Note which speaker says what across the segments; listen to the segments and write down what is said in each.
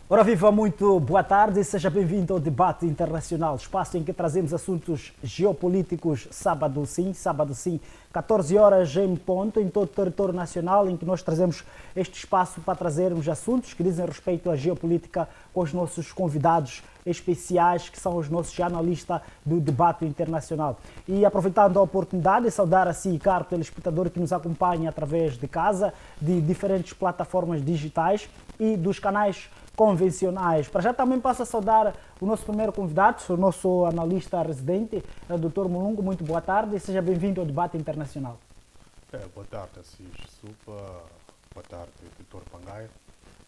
Speaker 1: Ora viva, muito boa tarde e seja bem-vindo ao Debate Internacional, espaço em que trazemos assuntos geopolíticos sábado sim, 14 horas em ponto, em todo o território nacional, em que nós trazemos este espaço para trazermos assuntos que dizem respeito à geopolítica com os nossos convidados especiais, que são os nossos analistas do debate internacional. E aproveitando a oportunidade, saudar a si e caro telespectador que nos acompanha através de casa, de diferentes plataformas digitais e dos canais convencionais. Para já também passo a saudar o nosso primeiro convidado, o nosso analista residente, o Dr. Mulungu. Muito boa tarde e seja bem-vindo ao debate internacional.
Speaker 2: Boa tarde, Assis Supa. Boa tarde, Dr. Pangaia.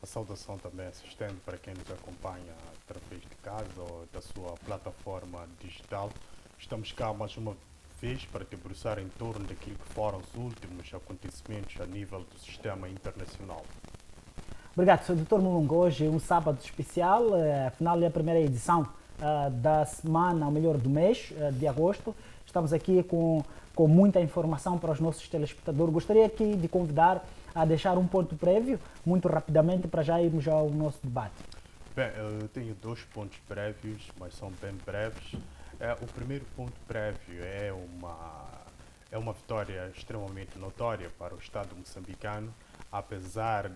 Speaker 2: A saudação também se estende para quem nos acompanha através de casa ou da sua plataforma digital. Estamos cá mais uma vez para debruçar em torno daquilo que foram os últimos acontecimentos a nível do sistema internacional.
Speaker 1: Obrigado, Dr. Mulungu. Hoje é um sábado especial, afinal é a primeira edição da semana, ou melhor, do mês de agosto. Estamos aqui com muita informação para os nossos telespectadores. Gostaria aqui de convidar a deixar um ponto prévio, muito rapidamente, para já irmos ao nosso debate.
Speaker 2: Bem, eu tenho dois pontos prévios, mas são bem breves. O primeiro ponto prévio é uma vitória extremamente notória para o Estado moçambicano, apesar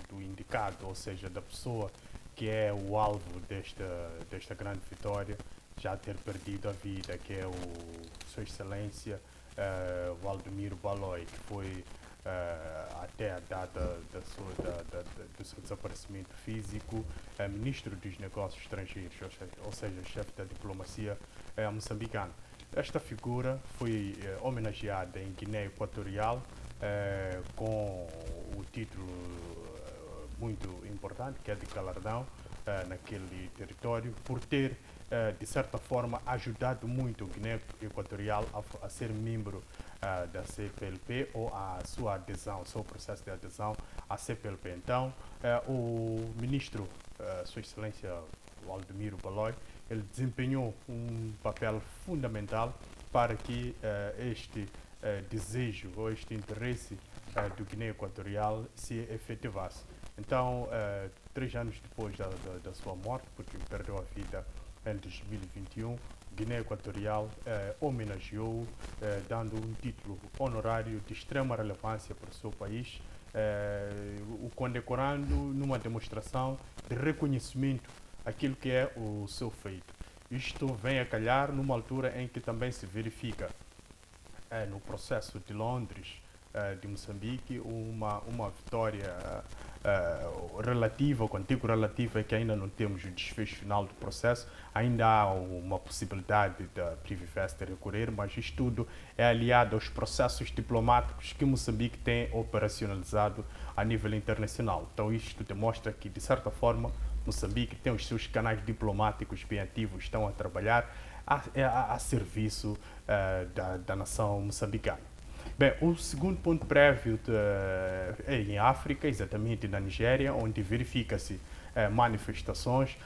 Speaker 2: do indicado, ou seja, da pessoa que é o alvo desta grande vitória, já ter perdido a vida, que é Sua Excelência Waldemiro Baloi, que foi até a data do seu desaparecimento físico, Ministro dos Negócios Estrangeiros, ou seja, chefe da diplomacia moçambicana. Esta figura foi homenageada em Guiné Equatorial com o título muito importante, que é de galardão naquele território, por ter, de certa forma, ajudado muito o Guiné Equatorial a ser membro da CPLP ou a sua adesão, o seu processo de adesão à CPLP. Então, o ministro, Sua Excelência Waldemiro Baloi, ele desempenhou um papel fundamental para que este desejo ou este interesse do Guiné Equatorial se efetivasse. Então, 3 anos depois da sua morte, porque perdeu a vida em 2021, Guiné Equatorial homenageou, dando um título honorário de extrema relevância para o seu país, o condecorando numa demonstração de reconhecimento àquilo que é o seu feito. Isto vem a calhar numa altura em que também se verifica no processo de Londres, de Moçambique, uma vitória relativa, contigo relativa, é que ainda não temos o desfecho final do processo, ainda há uma possibilidade da Privifest recorrer, mas isto tudo é aliado aos processos diplomáticos que Moçambique tem operacionalizado a nível internacional. Então isto demonstra que, de certa forma, Moçambique tem os seus canais diplomáticos bem ativos, estão a trabalhar a serviço da nação moçambicana. Bem, o segundo ponto prévio é em África, exatamente na Nigéria, onde verifica-se manifestações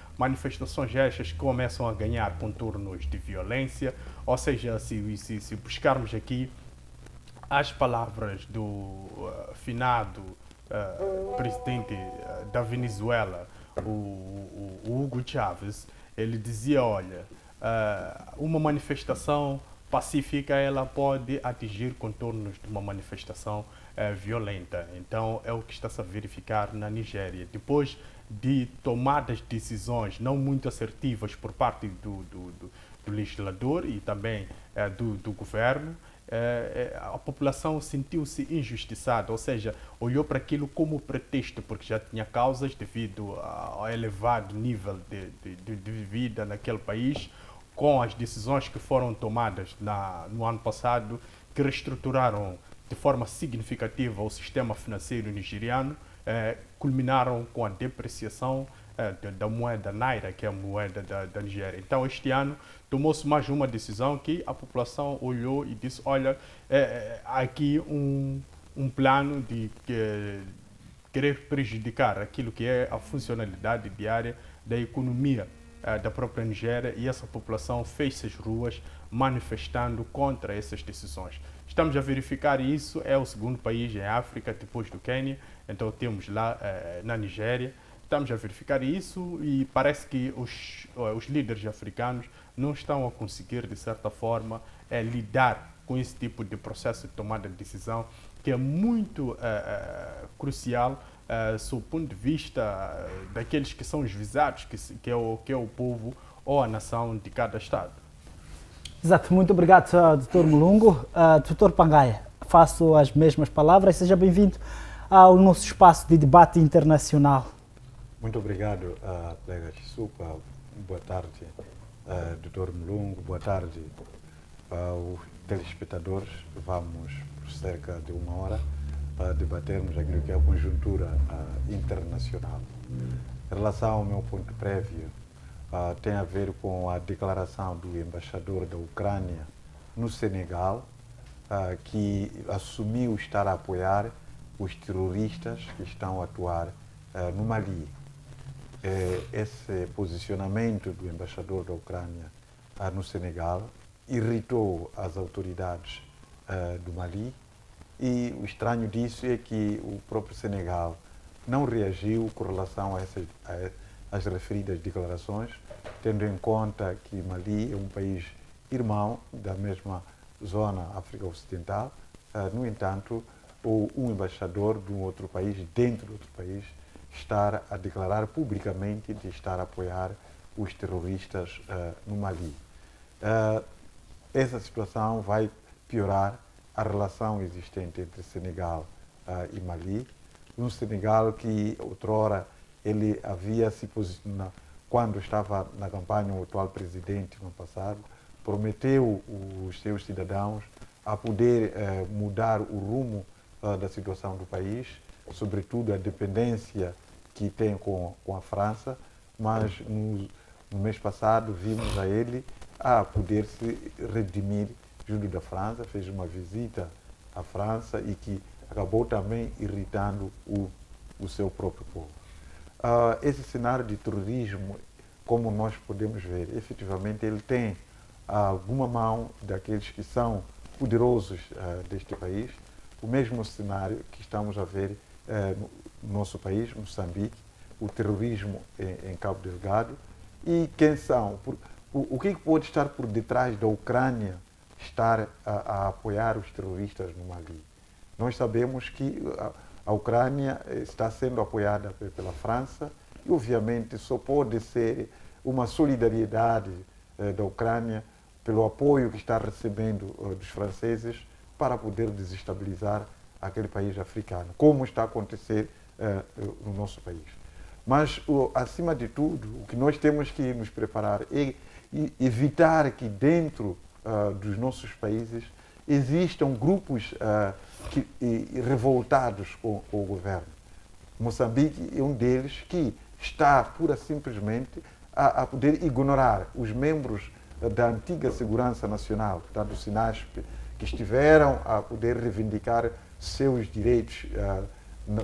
Speaker 2: estas que começam a ganhar contornos de violência, ou seja, se buscarmos aqui as palavras do finado presidente da Venezuela, o Hugo Chávez, ele dizia, olha, uma manifestação pacífica ela pode atingir contornos de uma manifestação violenta. Então é o que está-se a verificar na Nigéria. Depois de tomadas de decisões não muito assertivas por parte do legislador e também do governo, a população sentiu-se injustiçada, ou seja, olhou para aquilo como pretexto, porque já tinha causas devido ao elevado nível de vida naquele país, com as decisões que foram tomadas no ano passado, que reestruturaram de forma significativa o sistema financeiro nigeriano, culminaram com a depreciação da moeda Naira, que é a moeda da Nigéria. Então, este ano, tomou-se mais uma decisão que a população olhou e disse, olha, há aqui um plano de querer prejudicar aquilo que é a funcionalidade diária da economia da própria Nigéria, e essa população fez-se às ruas manifestando contra essas decisões. Estamos a verificar isso, é o segundo país em África, depois do Quênia, então temos lá na Nigéria. Estamos a verificar isso e parece que os líderes africanos não estão a conseguir, de certa forma, lidar com esse tipo de processo de tomada de decisão, que é muito crucial sob o ponto de vista daqueles que são os visados, que é o povo ou a nação de cada Estado.
Speaker 1: Exato, muito obrigado, Dr. Mulungu. Dr. Pangaia, faço as mesmas palavras. Seja bem-vindo ao nosso espaço de debate internacional.
Speaker 3: Muito obrigado, colega Chisupa. Boa tarde, Dr. Mulungu. Boa tarde aos telespectadores. Vamos, por cerca de uma hora, debatermos aquilo que é a conjuntura internacional. Em relação ao meu ponto prévio, tem a ver com a declaração do embaixador da Ucrânia no Senegal, que assumiu estar a apoiar os terroristas que estão a atuar no Mali. Esse posicionamento do embaixador da Ucrânia no Senegal irritou as autoridades do Mali, e o estranho disso é que o próprio Senegal não reagiu com relação a as referidas declarações, tendo em conta que Mali é um país irmão da mesma zona África Ocidental. No entanto, um embaixador de um outro país, dentro de outro país, estar a declarar publicamente de estar a apoiar os terroristas no Mali. Essa situação vai piorar a relação existente entre Senegal e Mali. Um Senegal que, outrora, ele havia se posicionado, quando estava na campanha, o atual presidente, no passado, prometeu os seus cidadãos a poder mudar o rumo da situação do país, sobretudo a dependência que tem com a França, mas no mês passado vimos a ele a poder se redimir junto da França, fez uma visita à França e que acabou também irritando o seu próprio povo. Esse cenário de terrorismo, como nós podemos ver, efetivamente ele tem alguma mão daqueles que são poderosos deste país, o mesmo cenário que estamos a ver no nosso país, Moçambique, o terrorismo em Cabo Delgado, e quem são, o que pode estar por detrás da Ucrânia estar a apoiar os terroristas no Mali. Nós sabemos que a Ucrânia está sendo apoiada pela França e, obviamente, só pode ser uma solidariedade da Ucrânia pelo apoio que está recebendo dos franceses para poder desestabilizar aquele país africano, como está a acontecer no nosso país. Mas, acima de tudo, o que nós temos que nos preparar é evitar que dentro dos nossos países existam grupos revoltados com o governo. Moçambique é um deles que está pura simplesmente a poder ignorar os membros da antiga Segurança Nacional, portanto, do SINASP, que estiveram a poder reivindicar seus direitos na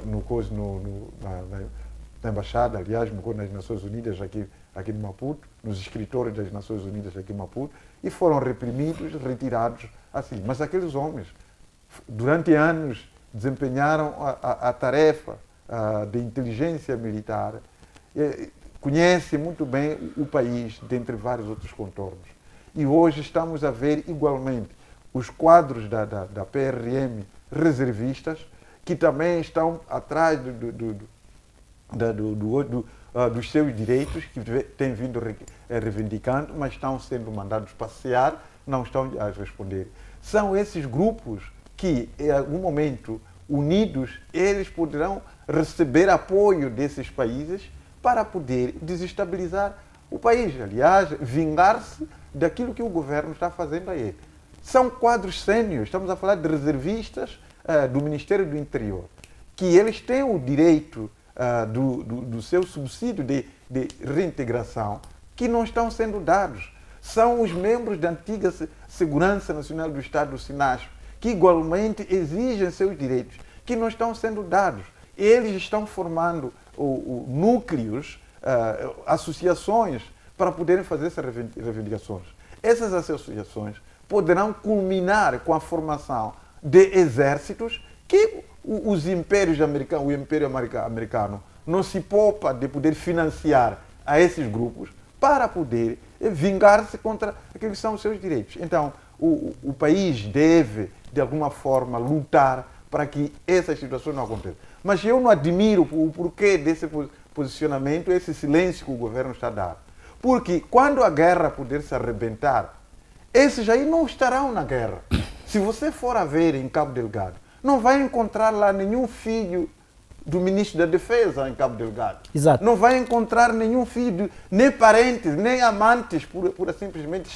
Speaker 3: Embaixada, aliás, nas Nações Unidas aqui de Maputo, nos escritórios das Nações Unidas aqui em Maputo, e foram reprimidos, retirados assim. Mas aqueles homens, durante anos, desempenharam a tarefa de inteligência militar, conhecem muito bem o país, dentre vários outros contornos. E hoje estamos a ver igualmente os quadros da PRM reservistas, que também estão atrás dos seus direitos, que têm vindo reivindicando, mas estão sendo mandados passear, não estão a responder. São esses grupos que, em algum momento, unidos, eles poderão receber apoio desses países para poder desestabilizar o país. Aliás, vingar-se daquilo que o governo está fazendo a ele. São quadros sêniores, estamos a falar de reservistas do Ministério do Interior, que eles têm o direito do seu subsídio de reintegração, que não estão sendo dados. São os membros da antiga Segurança Nacional do Estado, do SINASP, que igualmente exigem seus direitos, que não estão sendo dados. Eles estão formando núcleos, associações, para poderem fazer essas reivindicações. essas associações poderão culminar com a formação de exércitos que os impérios americanos, o Império Americano não se poupa de poder financiar a esses grupos para poder vingar-se contra aqueles que são os seus direitos. Então, o país deve, de alguma forma, lutar para que essas situações não aconteçam. Mas eu não admiro o porquê desse posicionamento, esse silêncio que o governo está a dar. Porque quando a guerra puder se arrebentar, esses aí não estarão na guerra. Se você for a ver em Cabo Delgado, não vai encontrar lá nenhum filho do ministro da Defesa em Cabo Delgado.
Speaker 1: Exato.
Speaker 3: Não vai encontrar nenhum filho, nem parentes, nem amantes, pura simplesmente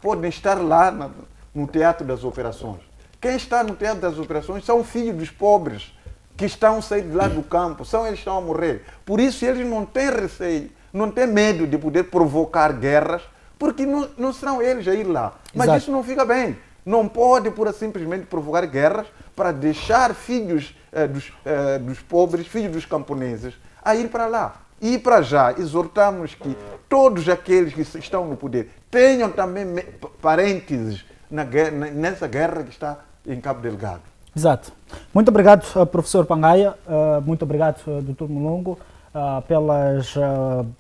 Speaker 3: podem estar lá no teatro das operações. Quem está no teatro das operações são filhos dos pobres que estão saindo lá do campo, são eles que estão a morrer. Por isso eles não têm receio, não têm medo de poder provocar guerras, porque não serão eles a ir lá. Mas
Speaker 1: Exato.
Speaker 3: isso não fica bem. Não pode pura simplesmente provocar guerras para deixar filhos dos pobres, filhos dos camponeses, a ir para lá. E para já, exortamos que todos aqueles que estão no poder tenham também parentes nessa guerra que está em Cabo Delgado.
Speaker 1: Exato. Muito obrigado, professor Pangaia. Muito obrigado, doutor Mulongo, pelas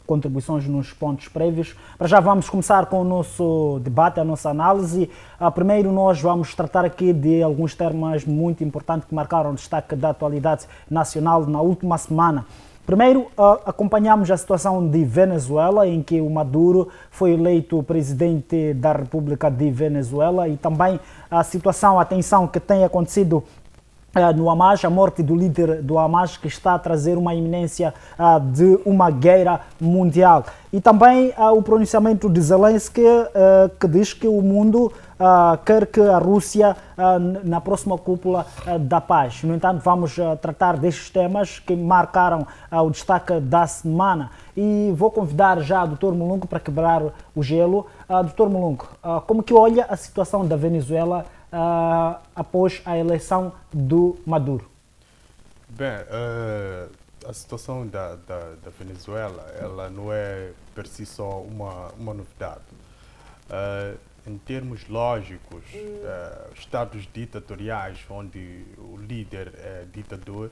Speaker 1: contribuições nos pontos prévios. Para já vamos começar com o nosso debate, a nossa análise. Primeiro nós vamos tratar aqui de alguns temas muito importantes que marcaram o destaque da atualidade nacional na última semana. Primeiro, acompanhamos a situação de Venezuela, em que o Maduro foi eleito presidente da República de Venezuela, e também a situação, a tensão que tem acontecido no Hamas, a morte do líder do Hamas, que está a trazer uma iminência de uma guerra mundial. E também o pronunciamento de Zelensky, que diz que o mundo quer que a Rússia na próxima cúpula da paz. No entanto, vamos tratar destes temas que marcaram o destaque da semana. E vou convidar já o Dr. Mulungu para quebrar o gelo. Dr. Mulungu, como que olha a situação da Venezuela após a eleição do Maduro?
Speaker 2: Bem, a situação da Venezuela, ela não é per si só uma novidade. Em termos lógicos, estados ditatoriais, onde o líder é ditador,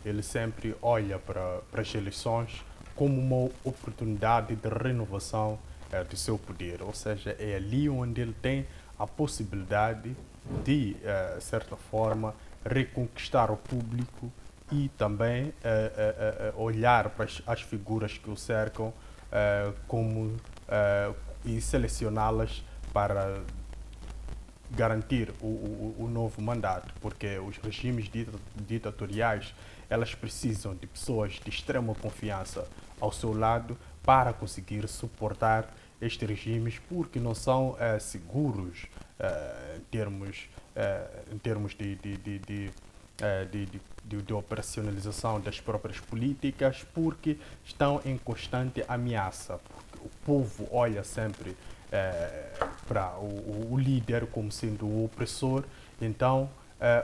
Speaker 2: ele sempre olha para as eleições como uma oportunidade de renovação do seu poder. Ou seja, é ali onde ele tem a possibilidade de, certa forma, reconquistar o público e também olhar para as figuras que o cercam e selecioná-las para garantir o novo mandato, porque os regimes ditatoriais, elas precisam de pessoas de extrema confiança ao seu lado para conseguir suportar estes regimes, porque não são seguros em termos de operacionalização das próprias políticas, porque estão em constante ameaça. Porque o povo olha sempre para o líder como sendo o opressor, então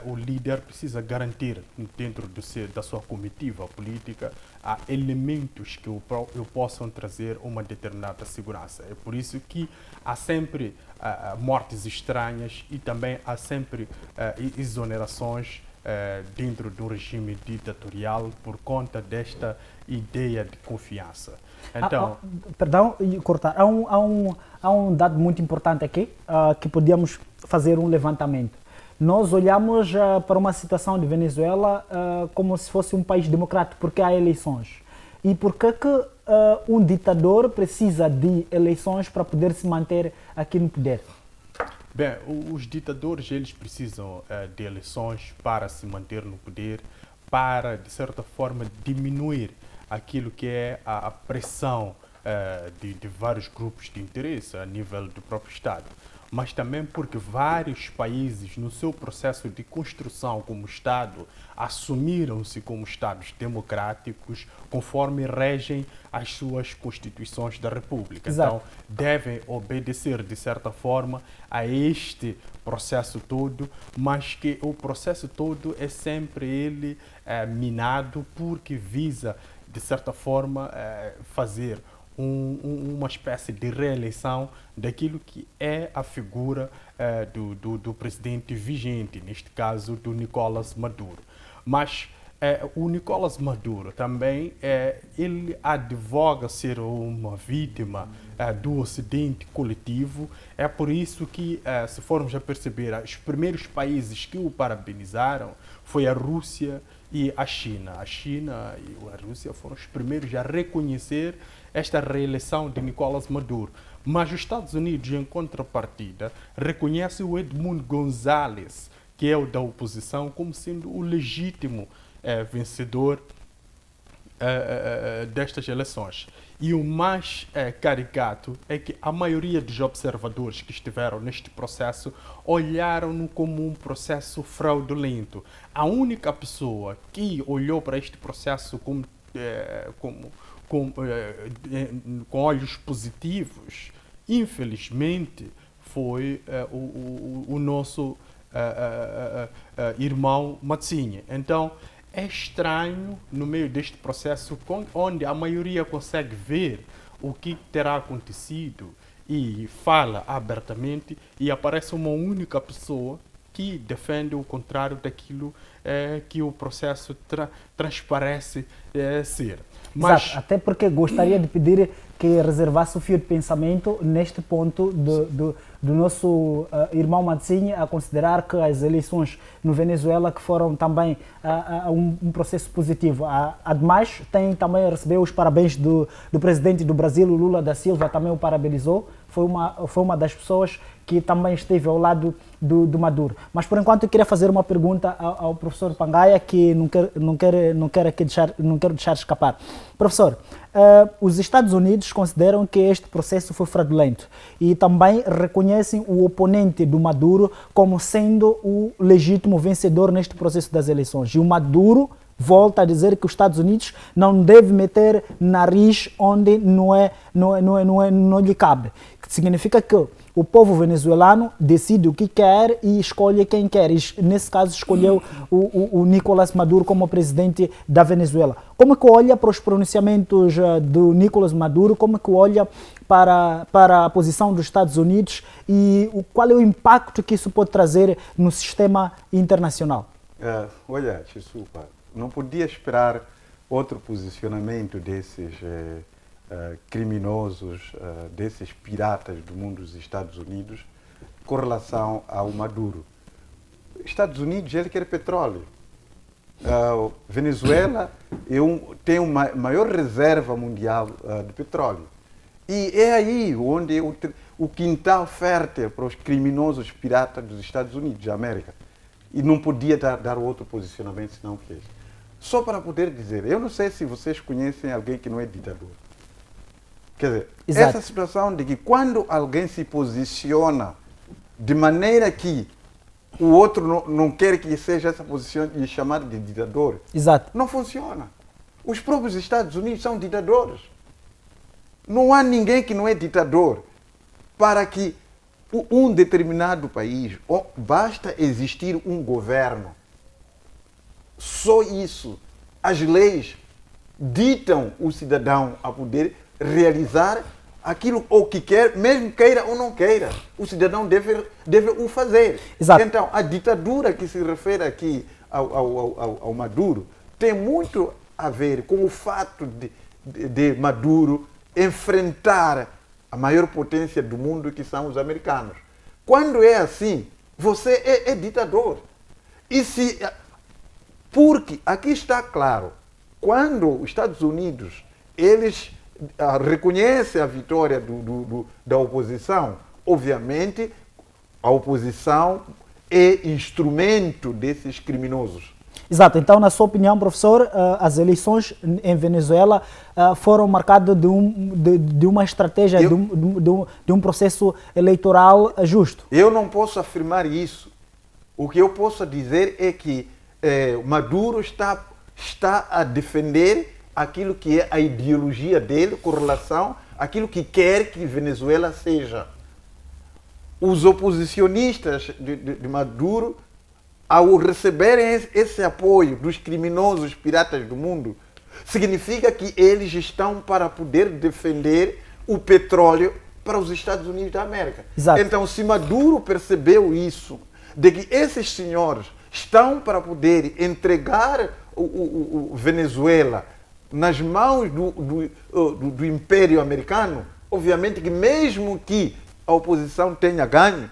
Speaker 2: o líder precisa garantir dentro da sua comitiva política elementos que possam trazer uma determinada segurança. É por isso que há sempre mortes estranhas e também há sempre exonerações dentro do regime ditatorial por conta desta ideia de confiança. Então,
Speaker 1: perdão, cortar. Há um dado muito importante aqui que podíamos fazer um levantamento. Nós olhamos para uma situação de Venezuela como se fosse um país democrático, porque há eleições. E por que um ditador precisa de eleições para poder se manter aqui no poder?
Speaker 2: Bem, os ditadores, eles precisam de eleições para se manter no poder, para, de certa forma, diminuir aquilo que é a pressão de vários grupos de interesse a nível do próprio Estado. Mas também porque vários países, no seu processo de construção como Estado, assumiram-se como Estados democráticos conforme regem as suas constituições da República.
Speaker 1: Exato.
Speaker 2: Então, devem obedecer, de certa forma, a este processo todo, mas que o processo todo é sempre ele minado porque visa, de certa forma, fazer uma espécie de reeleição daquilo que é a figura do presidente vigente, neste caso do Nicolás Maduro. Mas o Nicolás Maduro também ele advoga ser uma vítima do Ocidente coletivo. É por isso que, se formos a perceber, os primeiros países que o parabenizaram foi a Rússia e a China. A China e a Rússia foram os primeiros a reconhecer esta reeleição de Nicolás Maduro. Mas os Estados Unidos, em contrapartida, reconhecem o Edmundo González, que é o da oposição, como sendo o legítimo vencedor destas eleições. E o mais caricato é que a maioria dos observadores que estiveram neste processo olharam-no como um processo fraudulento. A única pessoa que olhou para este processo com olhos positivos, infelizmente, foi o nosso irmão Matsinha. Então, é estranho, no meio deste processo, onde a maioria consegue ver o que terá acontecido e fala abertamente, e aparece uma única pessoa que defende o contrário daquilo que o processo transparece ser. Mas,
Speaker 1: exato, até porque gostaria de pedir que reservasse o fio de pensamento neste ponto do nosso irmão Matsinha, a considerar que as eleições no Venezuela que foram também um processo positivo. Ademais, tem também recebeu os parabéns do presidente do Brasil, o Lula da Silva, também o parabenizou. Foi uma das pessoas que também esteve ao lado do Maduro. Mas, por enquanto, eu queria fazer uma pergunta ao professor Pangaia, que não quero deixar escapar. Professor, os Estados Unidos consideram que este processo foi fraudulento e também reconhecem o oponente do Maduro como sendo o legítimo vencedor neste processo das eleições. E o Maduro volta a dizer que os Estados Unidos não devem meter nariz onde não lhe cabe. Significa que o povo venezuelano decide o que quer e escolhe quem quer. E, nesse caso, escolheu o Nicolás Maduro como presidente da Venezuela. Como que olha para os pronunciamentos do Nicolás Maduro? Como que olha para a posição dos Estados Unidos? E qual é o impacto que isso pode trazer no sistema internacional?
Speaker 3: Olha, Chisupa, não podia esperar outro posicionamento desses criminosos, desses piratas do mundo dos Estados Unidos com relação ao Maduro. Estados Unidos, ele quer petróleo. Venezuela tem uma maior reserva mundial de petróleo. E é aí onde o quintal fértil para os criminosos piratas dos Estados Unidos da América. E não podia dar outro posicionamento senão que esse. Só para poder dizer, eu não sei se vocês conhecem alguém que não é ditador. Quer dizer,
Speaker 1: exato,
Speaker 3: essa situação de que quando alguém se posiciona de maneira que o outro não quer que seja essa posição de chamar de ditador,
Speaker 1: exato,
Speaker 3: não funciona. Os próprios Estados Unidos são ditadores. Não há ninguém que não é ditador para que um determinado país, basta existir um governo. Só isso. As leis ditam o cidadão a poder realizar aquilo ou que quer, mesmo queira ou não queira. O cidadão deve o fazer.
Speaker 1: exato.
Speaker 3: Então, a ditadura que se refere aqui ao Maduro tem muito a ver com o fato de Maduro enfrentar a maior potência do mundo, que são os americanos. Quando é assim, você é ditador. Porque aqui está claro, quando os Estados Unidos eles reconhecem a vitória da oposição, obviamente a oposição é instrumento desses criminosos.
Speaker 1: Exato. Então, na sua opinião, professor, as eleições em Venezuela foram marcadas de uma estratégia, de um processo eleitoral justo?
Speaker 3: Eu não posso afirmar isso. O que eu posso dizer é que Maduro está a defender aquilo que é a ideologia dele com relação àquilo que quer que Venezuela seja. Os oposicionistas de Maduro, ao receberem esse apoio dos criminosos piratas do mundo, significa que eles estão para poder defender o petróleo para os Estados Unidos da América.
Speaker 1: Exato.
Speaker 3: Então, se Maduro percebeu isso, de que esses senhores estão para poder entregar o Venezuela nas mãos do Império Americano, obviamente que mesmo que a oposição tenha ganho,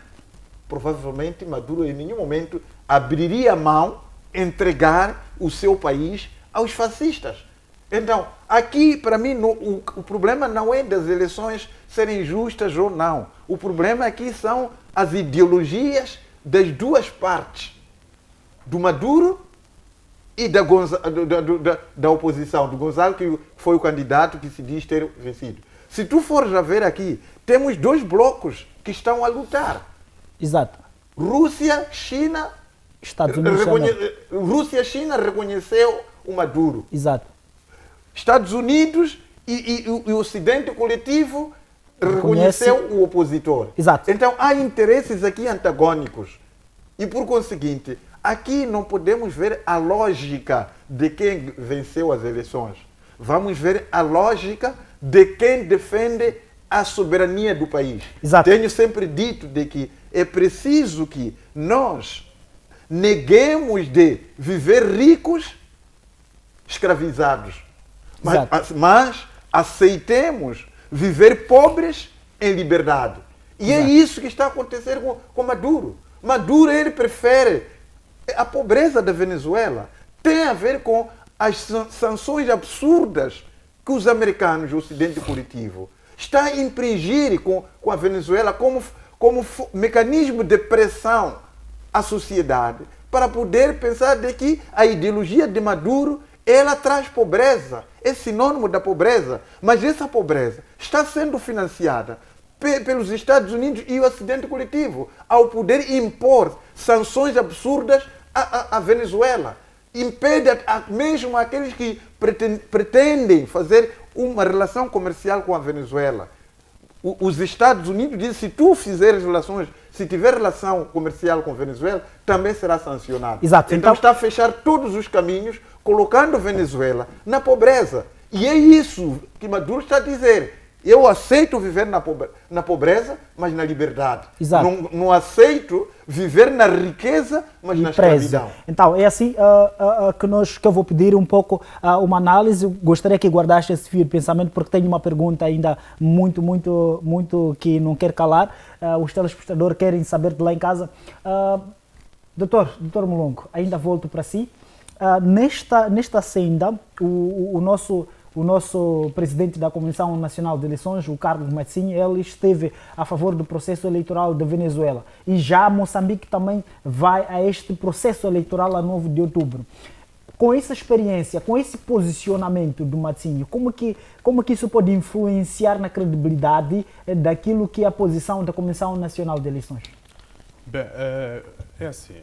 Speaker 3: provavelmente Maduro em nenhum momento abriria a mão, entregar o seu país aos fascistas. Então, aqui, para mim, o problema não é das eleições serem justas ou não. O problema aqui são as ideologias das duas partes, do Maduro e da oposição, do Gonzalo, que foi o candidato que se diz ter vencido. Se tu fores a ver aqui, temos dois blocos que estão a lutar.
Speaker 1: Exato.
Speaker 3: Rússia, China...
Speaker 1: Estados Unidos
Speaker 3: Rússia e China reconheceu o Maduro.
Speaker 1: Exato.
Speaker 3: Estados Unidos e o Ocidente coletivo reconheceu o opositor.
Speaker 1: Exato.
Speaker 3: Então há interesses aqui antagônicos. E por conseguinte, aqui não podemos ver a lógica de quem venceu as eleições. Vamos ver a lógica de quem defende a soberania do país.
Speaker 1: Exato.
Speaker 3: Tenho sempre dito de que é preciso que nós neguemos de viver ricos escravizados, mas aceitemos viver pobres em liberdade. E é isso que está acontecendo com Maduro. Maduro, ele prefere a pobreza da Venezuela. Tem a ver com as sanções absurdas que os americanos, o Ocidente coletivo, está a impingir com a Venezuela como mecanismo de pressão à sociedade para poder pensar de que a ideologia de Maduro ela traz pobreza, é sinônimo da pobreza, mas essa pobreza está sendo financiada pelos Estados Unidos e o Ocidente coletivo ao poder impor sanções absurdas à Venezuela. Impede mesmo aqueles que pretendem fazer uma relação comercial com a Venezuela. Os Estados Unidos dizem que se tu fizeres relações, se tiver relação comercial com a Venezuela, também será sancionado.
Speaker 1: Exato.
Speaker 3: Então está a fechar todos os caminhos, colocando a Venezuela na pobreza. E é isso que Maduro está a dizer. Eu aceito viver na pobreza, mas na liberdade.
Speaker 1: Exato.
Speaker 3: Não aceito viver na riqueza, mas na escravidão.
Speaker 1: Então, é assim que eu vou pedir um pouco uma análise. Gostaria que guardaste esse fio de pensamento, porque tenho uma pergunta ainda muito que não quer calar. Os telespectadores querem saber de lá em casa. Doutor Mulongo, ainda volto para si. Nesta senda, o nosso presidente da Comissão Nacional de Eleições, o Carlos Mazinho, ele esteve a favor do processo eleitoral da Venezuela. E já Moçambique também vai a este processo eleitoral a 9 de outubro. Com essa experiência, com esse posicionamento do Mazinho, como que isso pode influenciar na credibilidade daquilo que é a posição da Comissão Nacional de Eleições?
Speaker 2: Bem, é assim,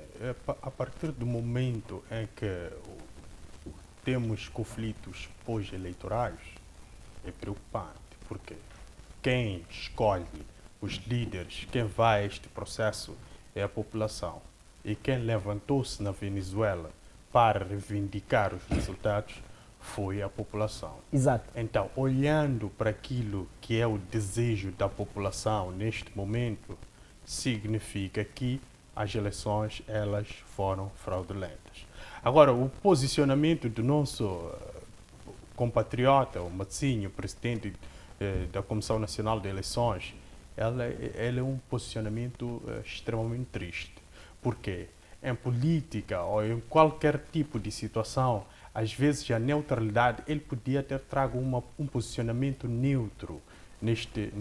Speaker 2: a partir do momento em que temos conflitos pós-eleitorais, é preocupante, porque quem escolhe os líderes, quem vai a este processo é a população. E quem levantou-se na Venezuela para reivindicar os resultados foi a população.
Speaker 1: Exato.
Speaker 2: Então, olhando para aquilo que é o desejo da população neste momento, significa que as eleições elas foram fraudulentas. Agora, o posicionamento do nosso compatriota, o Mazinho, presidente da Comissão Nacional de Eleições, ele é um posicionamento extremamente triste. Porque em política ou em qualquer tipo de situação, às vezes a neutralidade, ele podia ter trago um posicionamento neutro neste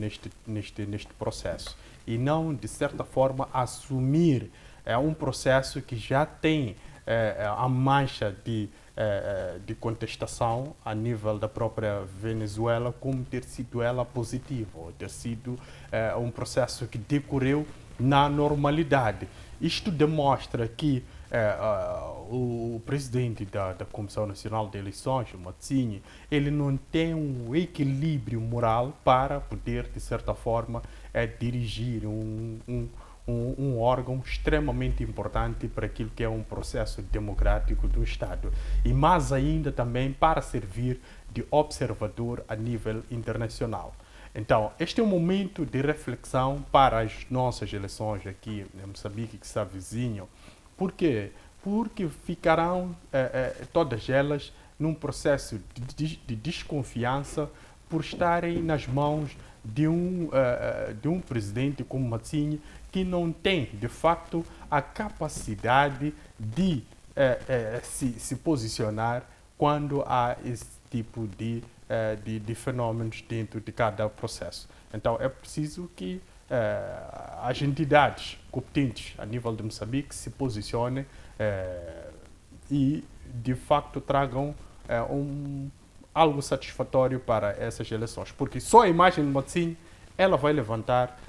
Speaker 2: processo. E não, de certa forma, assumir um processo que já tem a mancha de contestação a nível da própria Venezuela, como ter sido ela positiva, ou ter sido um processo que decorreu na normalidade. Isto demonstra que o presidente da Comissão Nacional de Eleições, o Mazinho, ele não tem um equilíbrio moral para poder, de certa forma, dirigir um órgão extremamente importante para aquilo que é um processo democrático do Estado. E mais ainda também para servir de observador a nível internacional. Então, este é um momento de reflexão para as nossas eleições aqui em Moçambique, que se avizinham. Por quê? Porque ficarão todas elas num processo de desconfiança por estarem nas mãos de um presidente como Matsinha, que não tem, de facto, a capacidade de se posicionar quando há esse tipo de fenómenos dentro de cada processo. Então, é preciso que as entidades competentes a nível de Moçambique se posicionem e, de facto, tragam algo satisfatório para essas eleições. Porque só a imagem de Matsinha, ela vai levantar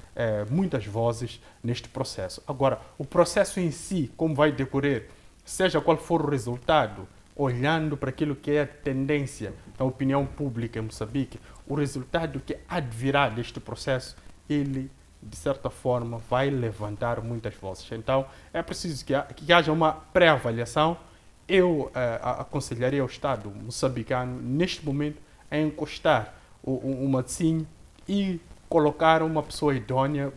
Speaker 2: muitas vozes neste processo. Agora, o processo em si, como vai decorrer, seja qual for o resultado, olhando para aquilo que é a tendência da opinião pública em Moçambique, o resultado que advirá deste processo, ele, de certa forma, vai levantar muitas vozes. Então, é preciso que haja uma pré-avaliação. Eu aconselharia ao Estado moçambicano, neste momento, a encostar o Matsinha e colocar uma pessoa idônea,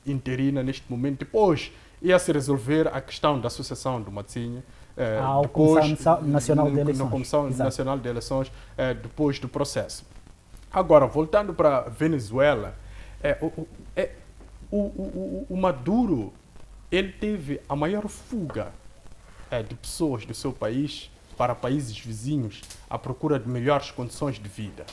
Speaker 2: interina, neste momento. Depois, ia-se resolver a questão da sucessão do Matsinha,
Speaker 1: à Comissão Nacional de Eleições.
Speaker 2: Na Comissão Nacional de Eleições, depois do processo. Agora, voltando para a Venezuela, o Maduro, ele teve a maior fuga de pessoas do seu país para países vizinhos à procura de melhores condições de vida.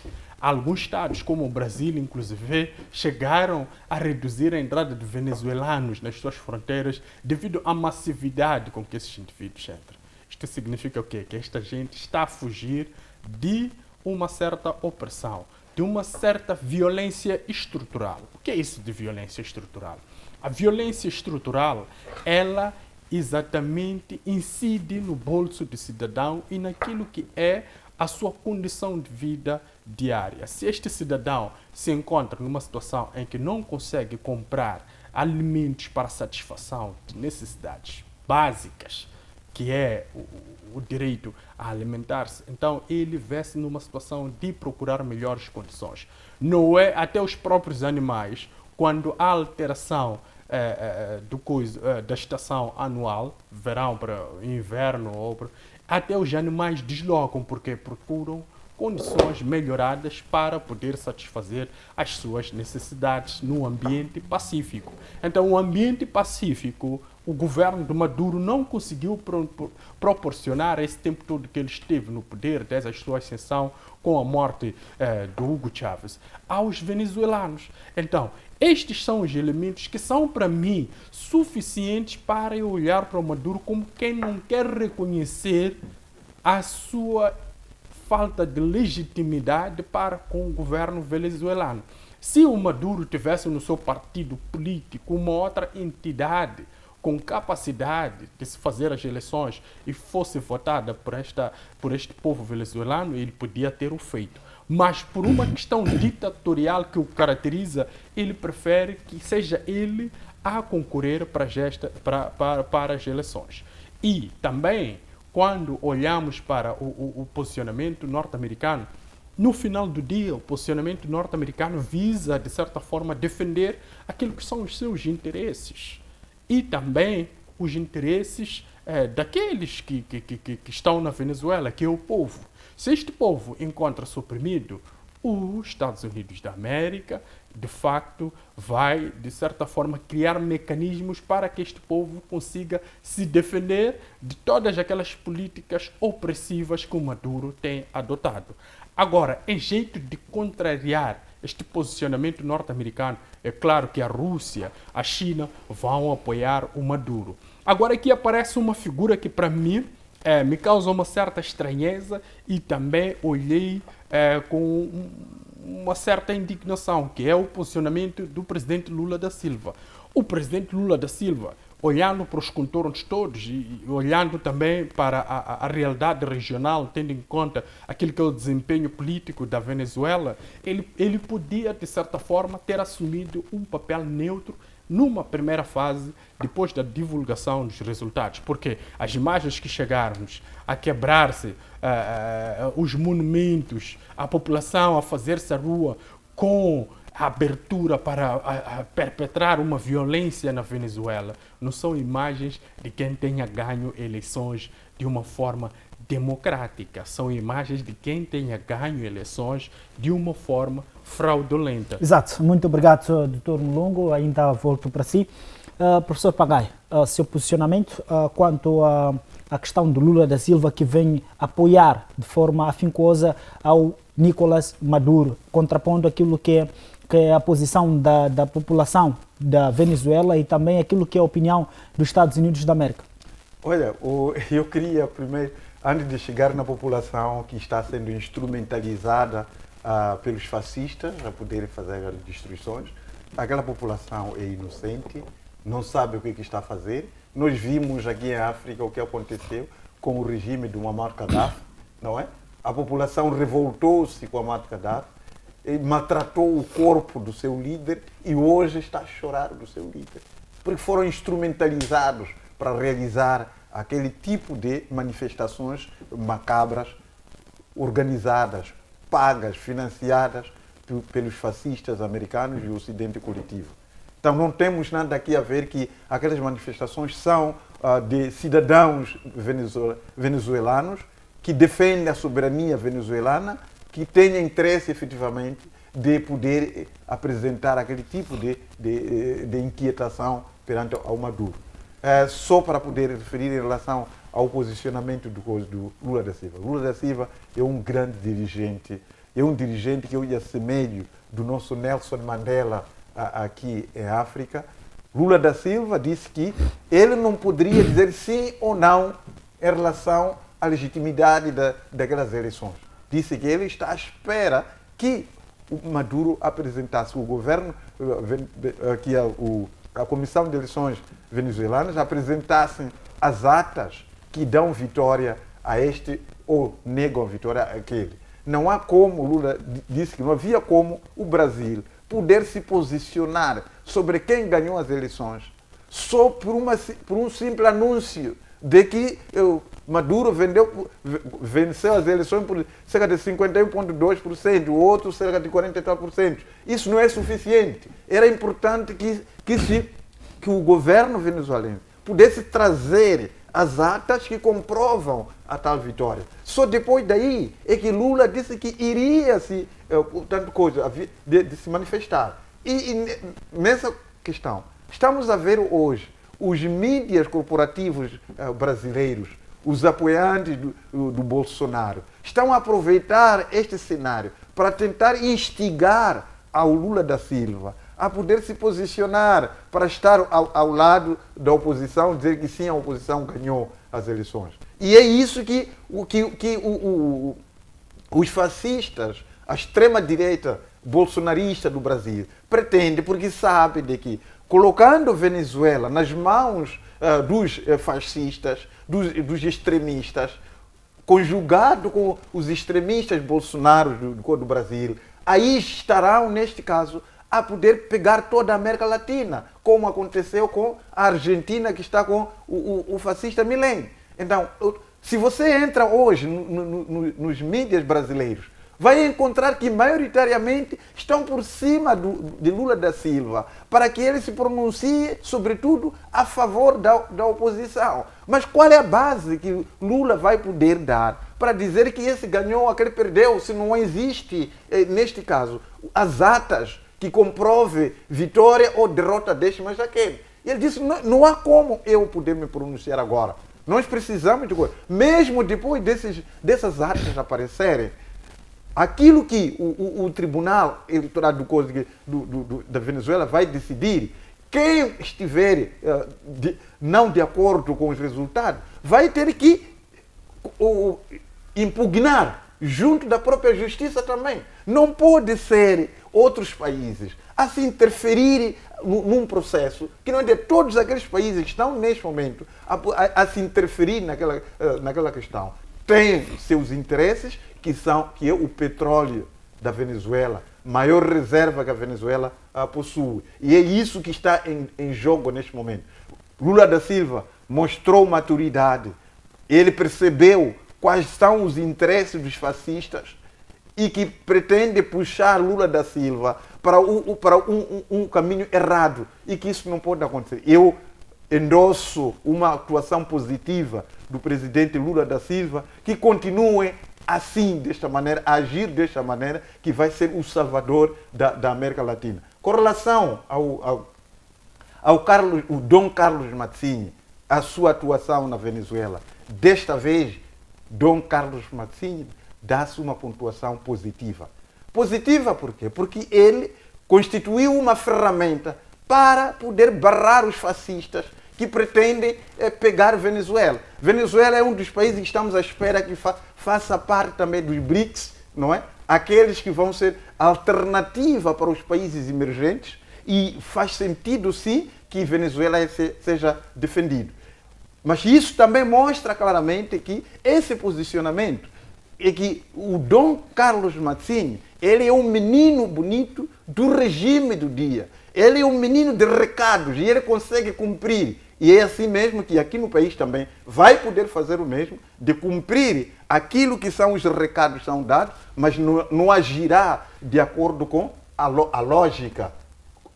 Speaker 2: Alguns estados, como o Brasil, inclusive, chegaram a reduzir a entrada de venezuelanos nas suas fronteiras devido à massividade com que esses indivíduos entram. Isto significa o quê? Que esta gente está a fugir de uma certa opressão, de uma certa violência estrutural. O que é isso de violência estrutural? A violência estrutural, ela exatamente incide no bolso do cidadão e naquilo que é a sua condição de vida diária. Se este cidadão se encontra numa situação em que não consegue comprar alimentos para satisfação de necessidades básicas, que é o direito a alimentar-se, então ele vê-se numa situação de procurar melhores condições. Não é até os próprios animais, quando há alteração da estação anual, verão para inverno, até os animais deslocam porque procuram condições melhoradas para poder satisfazer as suas necessidades no ambiente pacífico. Então, o ambiente pacífico, o governo de Maduro não conseguiu proporcionar esse tempo todo que ele esteve no poder, desde a sua ascensão com a morte do Hugo Chávez, aos venezuelanos. Então, estes são os elementos que são, para mim, suficientes para eu olhar para o Maduro como quem não quer reconhecer a sua falta de legitimidade para com o governo venezuelano. Se o Maduro tivesse no seu partido político uma outra entidade com capacidade de se fazer as eleições e fosse votada por este povo venezuelano, ele podia ter o feito. Mas por uma questão ditatorial que o caracteriza, ele prefere que seja ele a concorrer para as eleições. E também, quando olhamos para o posicionamento norte-americano, no final do dia, o posicionamento norte-americano visa, de certa forma, defender aquilo que são os seus interesses. E também os interesses daqueles que estão na Venezuela, que é o povo. Se este povo encontra-se oprimido, os Estados Unidos da América, de facto, vai, de certa forma, criar mecanismos para que este povo consiga se defender de todas aquelas políticas opressivas que o Maduro tem adotado. Agora, em jeito de contrariar este posicionamento norte-americano, é claro que a Rússia, a China vão apoiar o Maduro. Agora aqui aparece uma figura que, para mim, me causa uma certa estranheza e também olhei com uma certa indignação, que é o posicionamento do presidente Lula da Silva. O presidente Lula da Silva, olhando para os contornos todos e olhando também para a realidade regional, tendo em conta aquilo que é o desempenho político da Venezuela, ele podia, de certa forma, ter assumido um papel neutro numa primeira fase, depois da divulgação dos resultados, porque as imagens que chegaram-nos a quebrar-se, os monumentos, a população a fazer-se à rua com a abertura para perpetrar uma violência na Venezuela, não são imagens de quem tenha ganho eleições de uma forma democrática, são imagens de quem tenha ganho eleições de uma forma fraudulenta.
Speaker 1: Exato. Muito obrigado, Dr. Mulungu. Ainda volto para si. Professor Pagai, seu posicionamento quanto à questão do Lula da Silva, que vem apoiar de forma afincosa ao Nicolás Maduro, contrapondo aquilo que é a posição da população da Venezuela e também aquilo que é a opinião dos Estados Unidos da América.
Speaker 3: Olha, eu queria primeiro, antes de chegar na população que está sendo instrumentalizada pelos fascistas para poderem fazer as destruições, aquela população é inocente, não sabe o que está a fazer. Nós vimos aqui em África o que aconteceu com o regime do Muammar Gaddafi, não é? A população revoltou-se com o Muammar Gaddafi, maltratou o corpo do seu líder e hoje está a chorar do seu líder, porque foram instrumentalizados para realizar aquele tipo de manifestações macabras, organizadas, pagas, financiadas pelos fascistas americanos e o Ocidente coletivo. Então não temos nada aqui a ver que aquelas manifestações são de cidadãos venezuelanos que defendem a soberania venezuelana, que têm interesse efetivamente de poder apresentar aquele tipo de inquietação perante ao Maduro. Só para poder referir em relação ao posicionamento do Lula da Silva. Lula da Silva é um grande dirigente, é um dirigente que eu lhe assemelho do nosso Nelson Mandela aqui em África. Lula da Silva disse que ele não poderia dizer sim ou não em relação à legitimidade daquelas eleições. Disse que ele está à espera que o Maduro apresentasse o governo, que a Comissão de Eleições venezuelanas apresentassem as atas que dão vitória a este ou negam vitória àquele. Não há como, Lula disse que não havia como o Brasil poder se posicionar sobre quem ganhou as eleições só por um simples anúncio de que Maduro venceu as eleições por cerca de 51,2%, o outro cerca de 43%. Isso não é suficiente. Era importante que o governo venezuelano pudesse trazer as atas que comprovam a tal vitória. Só depois daí é que Lula disse que iria se manifestar. E nessa questão, estamos a ver hoje os mídias corporativos brasileiros, os apoiantes do Bolsonaro, estão a aproveitar este cenário para tentar instigar ao Lula da Silva a poder se posicionar para estar ao lado da oposição, dizer que sim, a oposição ganhou as eleições. E é isso que os fascistas, a extrema-direita bolsonarista do Brasil, pretende, porque sabe de que, colocando Venezuela nas mãos dos fascistas, dos extremistas, conjugado com os extremistas Bolsonaro do Brasil, aí estarão, neste caso, a poder pegar toda a América Latina, como aconteceu com a Argentina, que está com o fascista Milei. Então, se você entra hoje nos mídias brasileiros, vai encontrar que maioritariamente estão por cima de Lula da Silva, para que ele se pronuncie, sobretudo, a favor da oposição. Mas qual é a base que Lula vai poder dar para dizer que esse ganhou, aquele perdeu, se não existe, neste caso, as atas que comprove vitória ou derrota deste, mas daquele? E ele disse, não há como eu poder me pronunciar agora. Nós precisamos de coisa. Mesmo depois dessas atas aparecerem, aquilo que o Tribunal Eleitoral da Venezuela vai decidir, quem estiver não de acordo com os resultados, vai ter que impugnar junto da própria justiça também. Não pode ser outros países a se interferir num processo que não é de todos aqueles países que estão neste momento a se interferir naquela questão. Tem seus interesses, que é o petróleo da Venezuela, maior reserva que a Venezuela possui. E é isso que está em jogo neste momento. Lula da Silva mostrou maturidade. Ele percebeu quais são os interesses dos fascistas e que pretende puxar Lula da Silva para um caminho errado e que isso não pode acontecer. Eu endosso uma atuação positiva do presidente Lula da Silva, que continue assim, desta maneira, a agir desta maneira, que vai ser o salvador da América Latina. Com relação ao Dom Carlos Mazzini, a sua atuação na Venezuela, desta vez, Dom Carlos Mazzini dá-se uma pontuação positiva. Positiva por quê? Porque ele constituiu uma ferramenta para poder barrar os fascistas que pretendem pegar Venezuela. Venezuela é um dos países que estamos à espera que faça parte também dos BRICS, não é? Aqueles que vão ser alternativa para os países emergentes, e faz sentido, sim, que Venezuela seja defendido. Mas isso também mostra claramente que esse posicionamento é que o Dom Carlos Mazzini, ele é um menino bonito do regime do dia. Ele é um menino de recados e ele consegue cumprir. E é assim mesmo que aqui no país também vai poder fazer o mesmo, de cumprir aquilo que são os recados que são dados, mas não agirá de acordo com a lógica.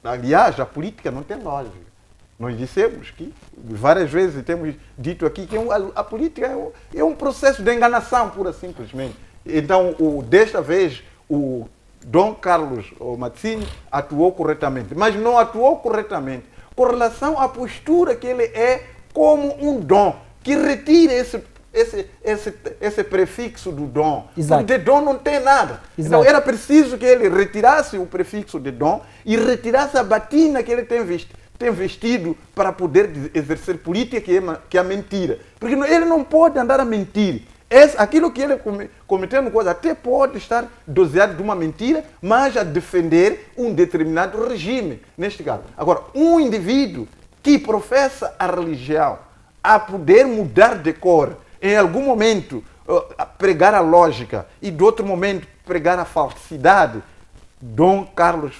Speaker 3: Aliás, a política não tem lógica. Nós dissemos que, várias vezes temos dito aqui, que a política é um processo de enganação, pura e simplesmente. Então, desta vez, o Dom Carlos Mazzini atuou corretamente, mas não atuou corretamente com relação à postura que ele é como um dom, que retira esse prefixo do dom.
Speaker 1: Exato.
Speaker 3: Porque de dom não tem nada.
Speaker 1: Exato.
Speaker 3: Então era preciso que ele retirasse o prefixo de dom e retirasse a batina que ele tem vestido para poder exercer política, que é a mentira. Porque ele não pode andar a mentir. Aquilo que ele cometeu no coisa até pode estar doseado de uma mentira, mas a defender um determinado regime, neste caso. Agora, um indivíduo que professa a religião a poder mudar de cor, em algum momento pregar a lógica e de outro momento pregar a falsidade, Dom Carlos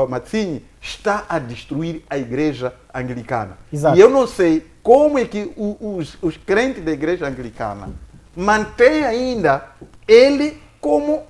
Speaker 3: Mazzini está a destruir a igreja anglicana.
Speaker 1: Exato.
Speaker 3: E eu não sei como é que os crentes da igreja anglicana mantém ainda ele como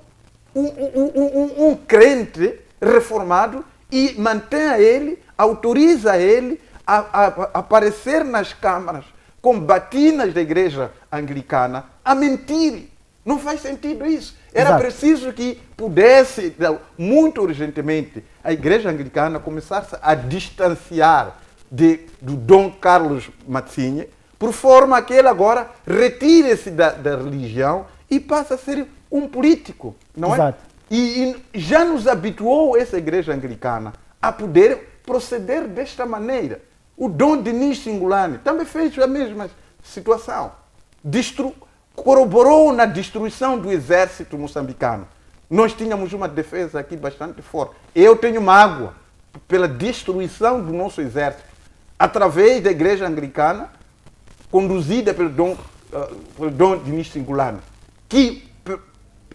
Speaker 3: um crente reformado e mantém ele, autoriza ele a aparecer nas câmaras com batinas da igreja anglicana a mentir. Não faz sentido isso. Era
Speaker 1: Exato.
Speaker 3: preciso que pudesse, muito urgentemente, a igreja anglicana começasse a distanciar do Dom Carlos Mazzini, por forma que ele agora retire-se da religião e passe a ser um político, não é?
Speaker 1: Exato.
Speaker 3: E já nos habituou essa igreja anglicana a poder proceder desta maneira. O Dom Denis Singulani também fez a mesma situação. Corroborou na destruição do exército moçambicano. Nós tínhamos uma defesa aqui bastante forte. Eu tenho mágoa pela destruição do nosso exército através da igreja anglicana, conduzida pelo Dom Denis Singulani, que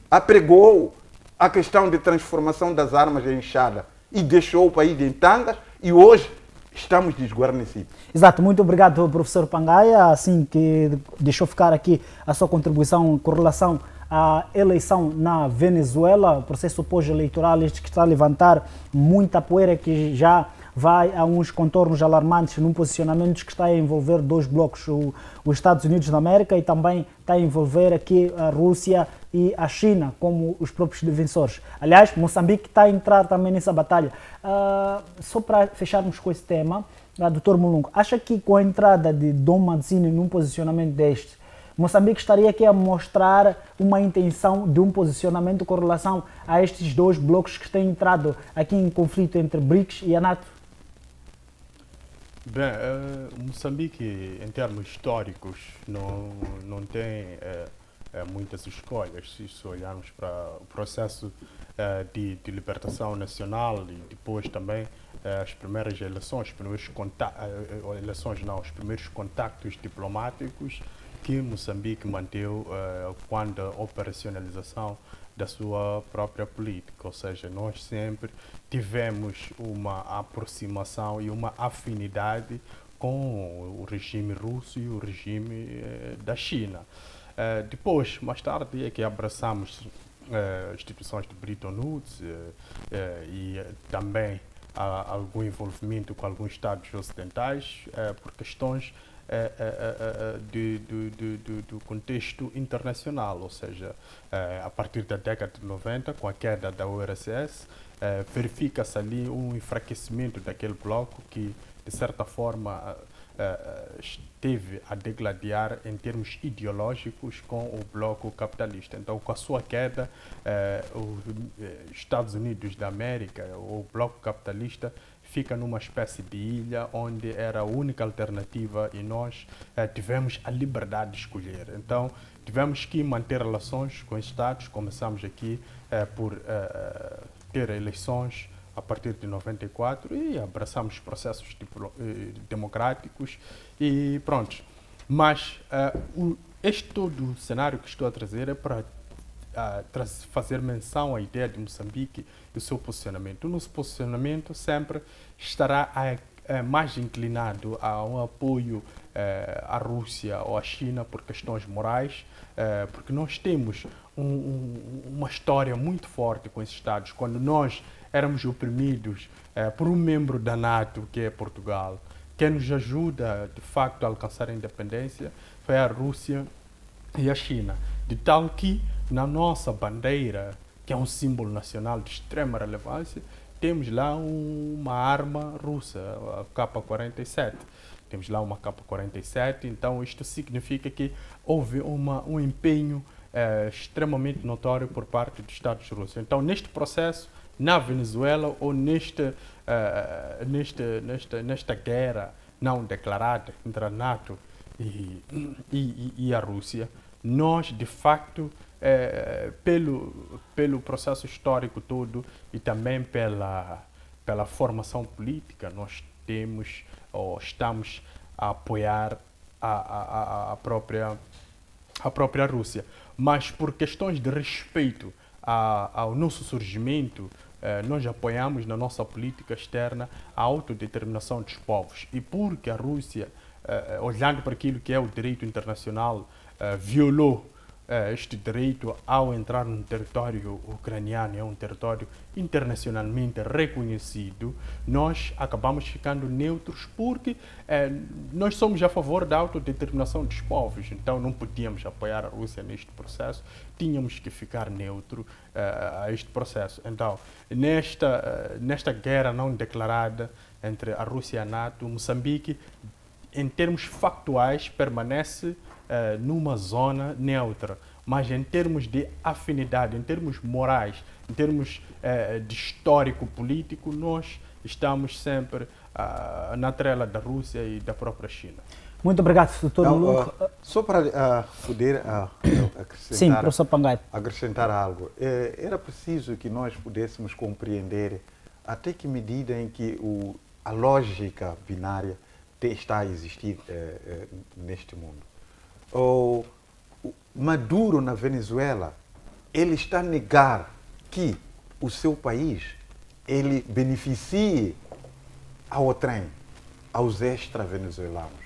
Speaker 3: apregou a questão de transformação das armas em enxada e deixou o país em tangas, e hoje estamos desguarnecidos.
Speaker 1: Exato, muito obrigado, professor Pangaia, assim que deixou ficar aqui a sua contribuição com relação à eleição na Venezuela, o processo pós-eleitoral, este que está a levantar muita poeira, que já vai a uns contornos alarmantes num posicionamento que está a envolver dois blocos, os Estados Unidos da América, e também está a envolver aqui a Rússia e a China como os próprios defensores. Aliás, Moçambique está a entrar também nessa batalha. Só para fecharmos com esse tema, Dr. Mulungu, acha que com a entrada de Dom Mazzini num posicionamento deste, Moçambique estaria aqui a mostrar uma intenção de um posicionamento com relação a estes dois blocos que têm entrado aqui em conflito entre BRICS e a NATO?
Speaker 2: Bem, Moçambique, em termos históricos, não tem muitas escolhas. Se olharmos para o processo de libertação nacional e depois também as primeiras eleições, os primeiros contactos diplomáticos, que Moçambique manteve quando a operacionalização da sua própria política, ou seja, nós sempre tivemos uma aproximação e uma afinidade com o regime russo e o regime da China. Depois, mais tarde, é que abraçamos instituições de Bretton Woods e também algum envolvimento com alguns Estados ocidentais por questões do contexto internacional, ou seja, a partir da década de 90, com a queda da URSS, verifica-se ali um enfraquecimento daquele bloco que, de certa forma, esteve a degladiar em termos ideológicos com o bloco capitalista. Então, com a sua queda, os Estados Unidos da América, o bloco capitalista, fica numa espécie de ilha onde era a única alternativa e nós tivemos a liberdade de escolher. Então, tivemos que manter relações com os Estados. Começamos aqui por ter eleições a partir de 94 e abraçamos processos democráticos e pronto. Mas este todo o cenário que estou a trazer é para fazer menção à ideia de Moçambique e o seu posicionamento. O nosso posicionamento sempre estará mais inclinado a um apoio à Rússia ou à China por questões morais, porque nós temos uma história muito forte com esses Estados. Quando nós éramos oprimidos por um membro da NATO, que é Portugal, quem nos ajuda, de facto, a alcançar a independência foi a Rússia e a China. De tal que, na nossa bandeira, que é um símbolo nacional de extrema relevância, temos lá uma arma russa, a K-47. Temos lá uma K-47, então isto significa que houve um empenho extremamente notório por parte dos Estados russos. Então, neste processo, na Venezuela ou nesta guerra não declarada entre a NATO e a Rússia, nós, de facto, pelo processo histórico todo e também pela formação política, nós temos ou estamos a apoiar a própria Rússia. Mas por questões de respeito ao nosso surgimento, nós apoiamos na nossa política externa a autodeterminação dos povos. E porque a Rússia, olhando para aquilo que é o direito internacional, violou este direito ao entrar no território ucraniano, é um território internacionalmente reconhecido, nós acabamos ficando neutros porque nós somos a favor da autodeterminação dos povos, então não podíamos apoiar a Rússia neste processo, tínhamos que ficar neutro a este processo. Então, nesta guerra não declarada entre a Rússia e a NATO, Moçambique, em termos factuais, permanece numa zona neutra, mas em termos de afinidade, em termos morais, em termos de histórico político, nós estamos sempre na trela da Rússia e da própria China.
Speaker 1: Muito obrigado, Dr. Lungo.
Speaker 3: Só para poder
Speaker 1: Sim, professor Pangai,
Speaker 3: acrescentar algo, era preciso que nós pudéssemos compreender até que medida em que a lógica binária está a existir neste mundo. O Maduro, na Venezuela, ele está a negar que o seu país ele beneficie ao trem, aos extra-venezuelanos.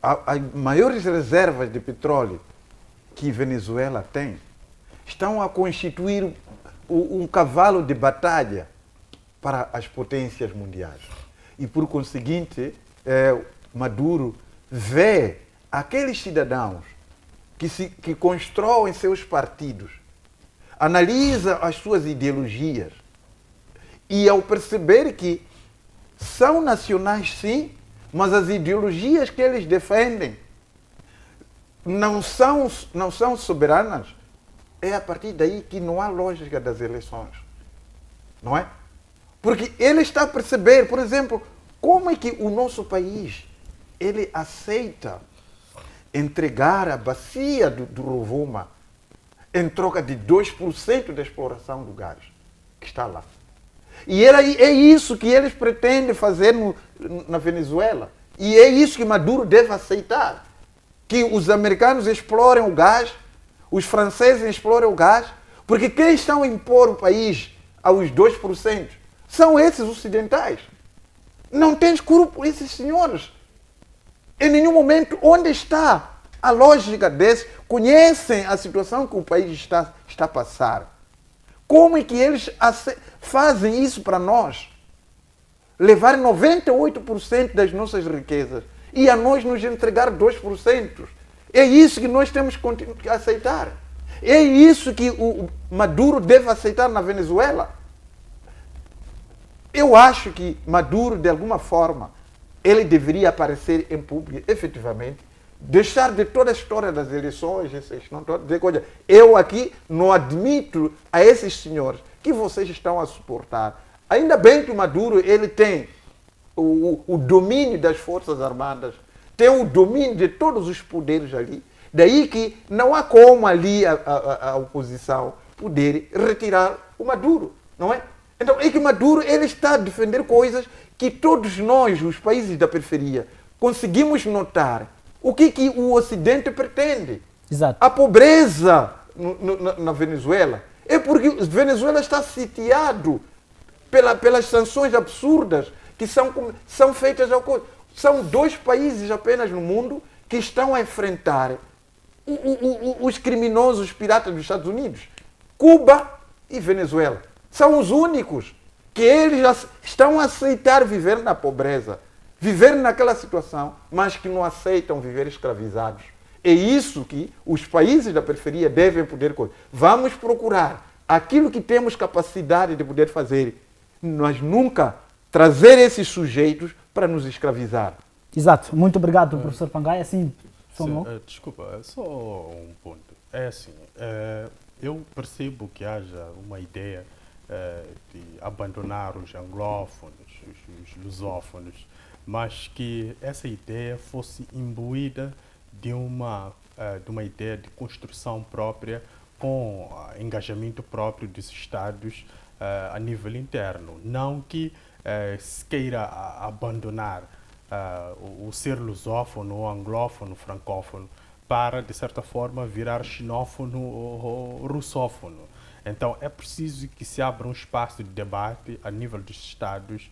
Speaker 3: As maiores reservas de petróleo que Venezuela tem estão a constituir um cavalo de batalha para as potências mundiais. E, por conseguinte, Maduro vê aqueles cidadãos que constroem seus partidos, analisa as suas ideologias e, ao perceber que são nacionais, sim, mas as ideologias que eles defendem não são soberanas, é a partir daí que não há lógica das eleições. Não é? Porque ele está a perceber, por exemplo, como é que o nosso país ele aceita entregar a bacia do Rovuma em troca de 2% da exploração do gás que está lá. E é isso que eles pretendem fazer na Venezuela. E é isso que Maduro deve aceitar. que os americanos explorem o gás, os franceses explorem o gás, porque quem estão a impor o país aos 2% são esses ocidentais. Não tem escuro por esses senhores. Em nenhum momento, onde está a lógica desses? Conhecem a situação que o país está a passar. Como é que eles fazem isso para nós? Levar 98% das nossas riquezas e a nós nos entregar 2%. É isso que nós temos que aceitar. É isso que o Maduro deve aceitar na Venezuela. Eu acho que Maduro, de alguma forma, ele deveria aparecer em público, efetivamente, deixar de toda a história das eleições, dizer, olha, eu aqui não admito a esses senhores que vocês estão a suportar. Ainda bem que o Maduro ele tem o domínio das Forças Armadas, tem o domínio de todos os poderes ali. Daí que não há como ali a oposição poder retirar o Maduro, não é? Então é que Maduro ele está a defender coisas que todos nós, os países da periferia, conseguimos notar. O que o Ocidente pretende?
Speaker 1: Exato.
Speaker 3: A pobreza na Venezuela é porque a Venezuela está sitiado pelas sanções absurdas que são feitas ao corpo. São 2 países apenas no mundo que estão a enfrentar os criminosos piratas dos Estados Unidos. Cuba e Venezuela. São os únicos que eles estão a aceitar viver na pobreza, viver naquela situação, mas que não aceitam viver escravizados. É isso que os países da periferia devem poder fazer. Vamos procurar aquilo que temos capacidade de poder fazer, mas nunca trazer esses sujeitos para nos escravizar.
Speaker 1: Exato. Muito obrigado, professor Pangai. Assim,
Speaker 2: desculpa, só um ponto. É assim, eu percebo que haja uma ideia de abandonar os anglófonos, os lusófonos, mas que essa ideia fosse imbuída de uma ideia de construção própria com engajamento próprio dos Estados a nível interno. Não que se queira abandonar o ser lusófono, ou anglófono, francófono, para, de certa forma, virar xenófono ou russófono. Então, é preciso que se abra um espaço de debate a nível dos Estados,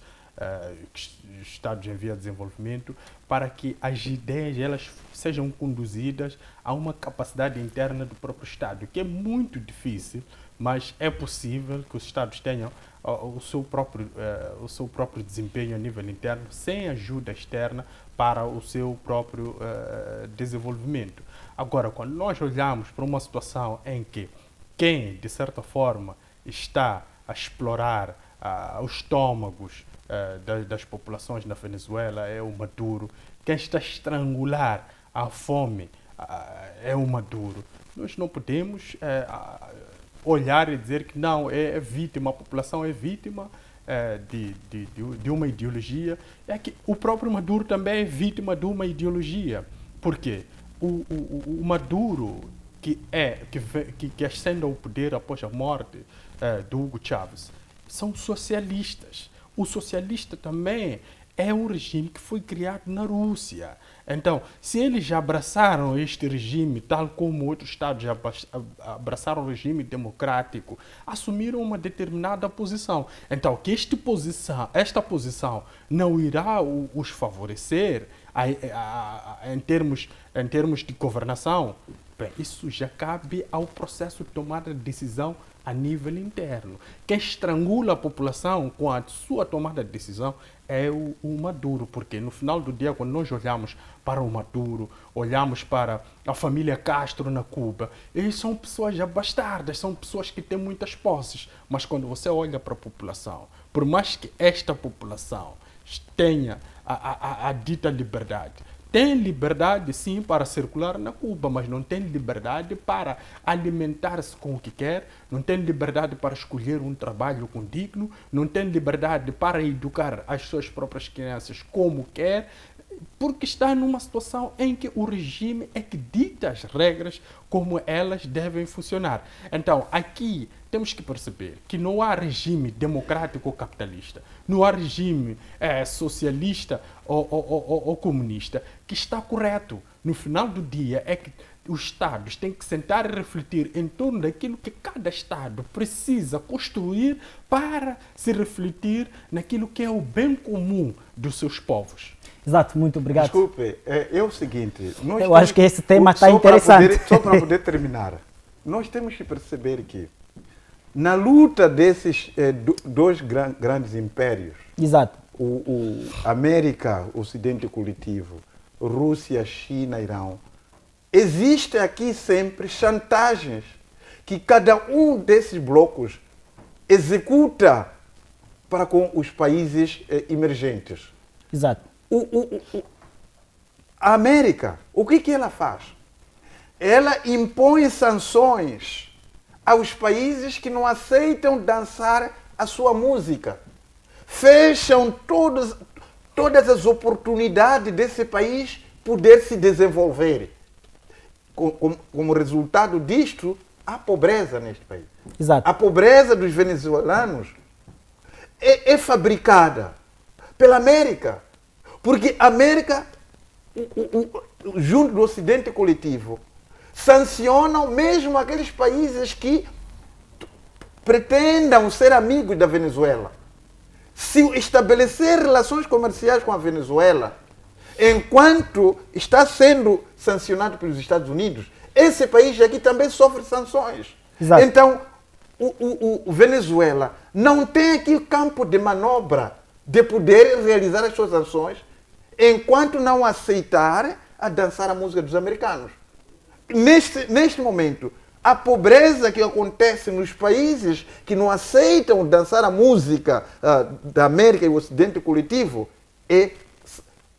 Speaker 2: Estados em via de desenvolvimento, para que as ideias elas sejam conduzidas a uma capacidade interna do próprio Estado, que é muito difícil, mas é possível que os Estados tenham o seu próprio desempenho a nível interno, sem ajuda externa para o seu próprio desenvolvimento. Agora, quando nós olhamos para uma situação em que quem, de certa forma, está a explorar os estômagos das populações na Venezuela é o Maduro, quem está a estrangular a fome é o Maduro. Nós não podemos olhar e dizer que não, é vítima, a população é vítima de uma ideologia. É que o próprio Maduro também é vítima de uma ideologia. Por quê? O Maduro que ascende ao poder após a morte do Hugo Chávez são socialistas. O socialista também é um regime que foi criado na Rússia. Então, se eles já abraçaram este regime, tal como outros Estados já abraçaram o regime democrático, assumiram uma determinada posição. Então, que esta posição não irá os favorecer em termos de governação, bem, isso já cabe ao processo de tomada de decisão a nível interno. Quem estrangula a população com a sua tomada de decisão é o Maduro, porque no final do dia, quando nós olhamos para o Maduro, olhamos para a família Castro na Cuba, eles são pessoas já bastardas, são pessoas que têm muitas posses, mas quando você olha para a população, por mais que esta população tenha a dita liberdade, tem liberdade, sim, para circular na Cuba, mas não tem liberdade para alimentar-se com o que quer, não tem liberdade para escolher um trabalho condigno, não tem liberdade para educar as suas próprias crianças como quer, porque está numa situação em que o regime é que dita as regras como elas devem funcionar. Então, aqui temos que perceber que não há regime democrático ou capitalista, não há regime socialista ou comunista que está correto. no final do dia, é que os Estados têm que sentar e refletir em torno daquilo que cada Estado precisa construir para se refletir naquilo que é o bem comum dos seus povos.
Speaker 1: Exato, muito obrigado.
Speaker 3: Desculpe, é o seguinte...
Speaker 1: Eu acho que esse tema está interessante.
Speaker 3: Só para poder terminar, nós temos que perceber que na luta desses dois grandes impérios,
Speaker 1: Exato.
Speaker 3: o América, Ocidente coletivo, Rússia, China, Irão, existem aqui sempre chantagens que cada um desses blocos executa para com os países emergentes.
Speaker 1: Exato.
Speaker 3: A América, o que ela faz? Ela impõe sanções aos países que não aceitam dançar a sua música. Fecham todas as oportunidades desse país poder se desenvolver. Como resultado disto, há pobreza neste país.
Speaker 1: Exato.
Speaker 3: A pobreza dos venezuelanos é fabricada pela América. Porque a América, junto do Ocidente coletivo, sancionam mesmo aqueles países que pretendam ser amigos da Venezuela. Se estabelecer relações comerciais com a Venezuela, enquanto está sendo sancionado pelos Estados Unidos, esse país aqui também sofre sanções.
Speaker 1: Exato.
Speaker 3: Então, o Venezuela não tem aqui campo de manobra de poder realizar as suas ações enquanto não aceitar a dançar a música dos americanos. Neste momento, a pobreza que acontece nos países que não aceitam dançar a música da América e o Ocidente coletivo,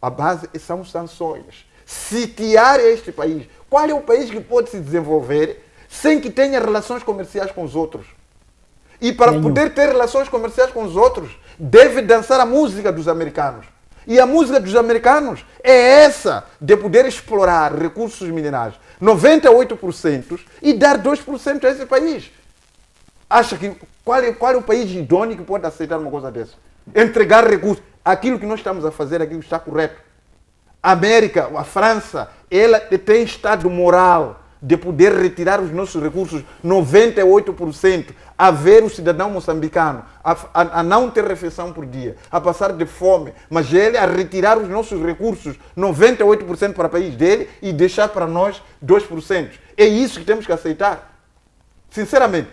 Speaker 3: a base são sanções. Sitiar este país. Qual é o país que pode se desenvolver sem que tenha relações comerciais com os outros? E para poder ter relações comerciais com os outros, deve dançar a música dos americanos. E a música dos americanos é essa, de poder explorar recursos minerais, 98%, e dar 2% a esse país. Acha que qual é o país idôneo que pode aceitar uma coisa dessa? Entregar recursos. Aquilo que nós estamos a fazer aqui está correto. A América, a França, ela tem estado moral de poder retirar os nossos recursos, 98%, a ver o cidadão moçambicano a não ter refeição por dia, a passar de fome, mas ele a retirar os nossos recursos, 98% para o país dele e deixar para nós 2%. É isso que temos que aceitar. Sinceramente,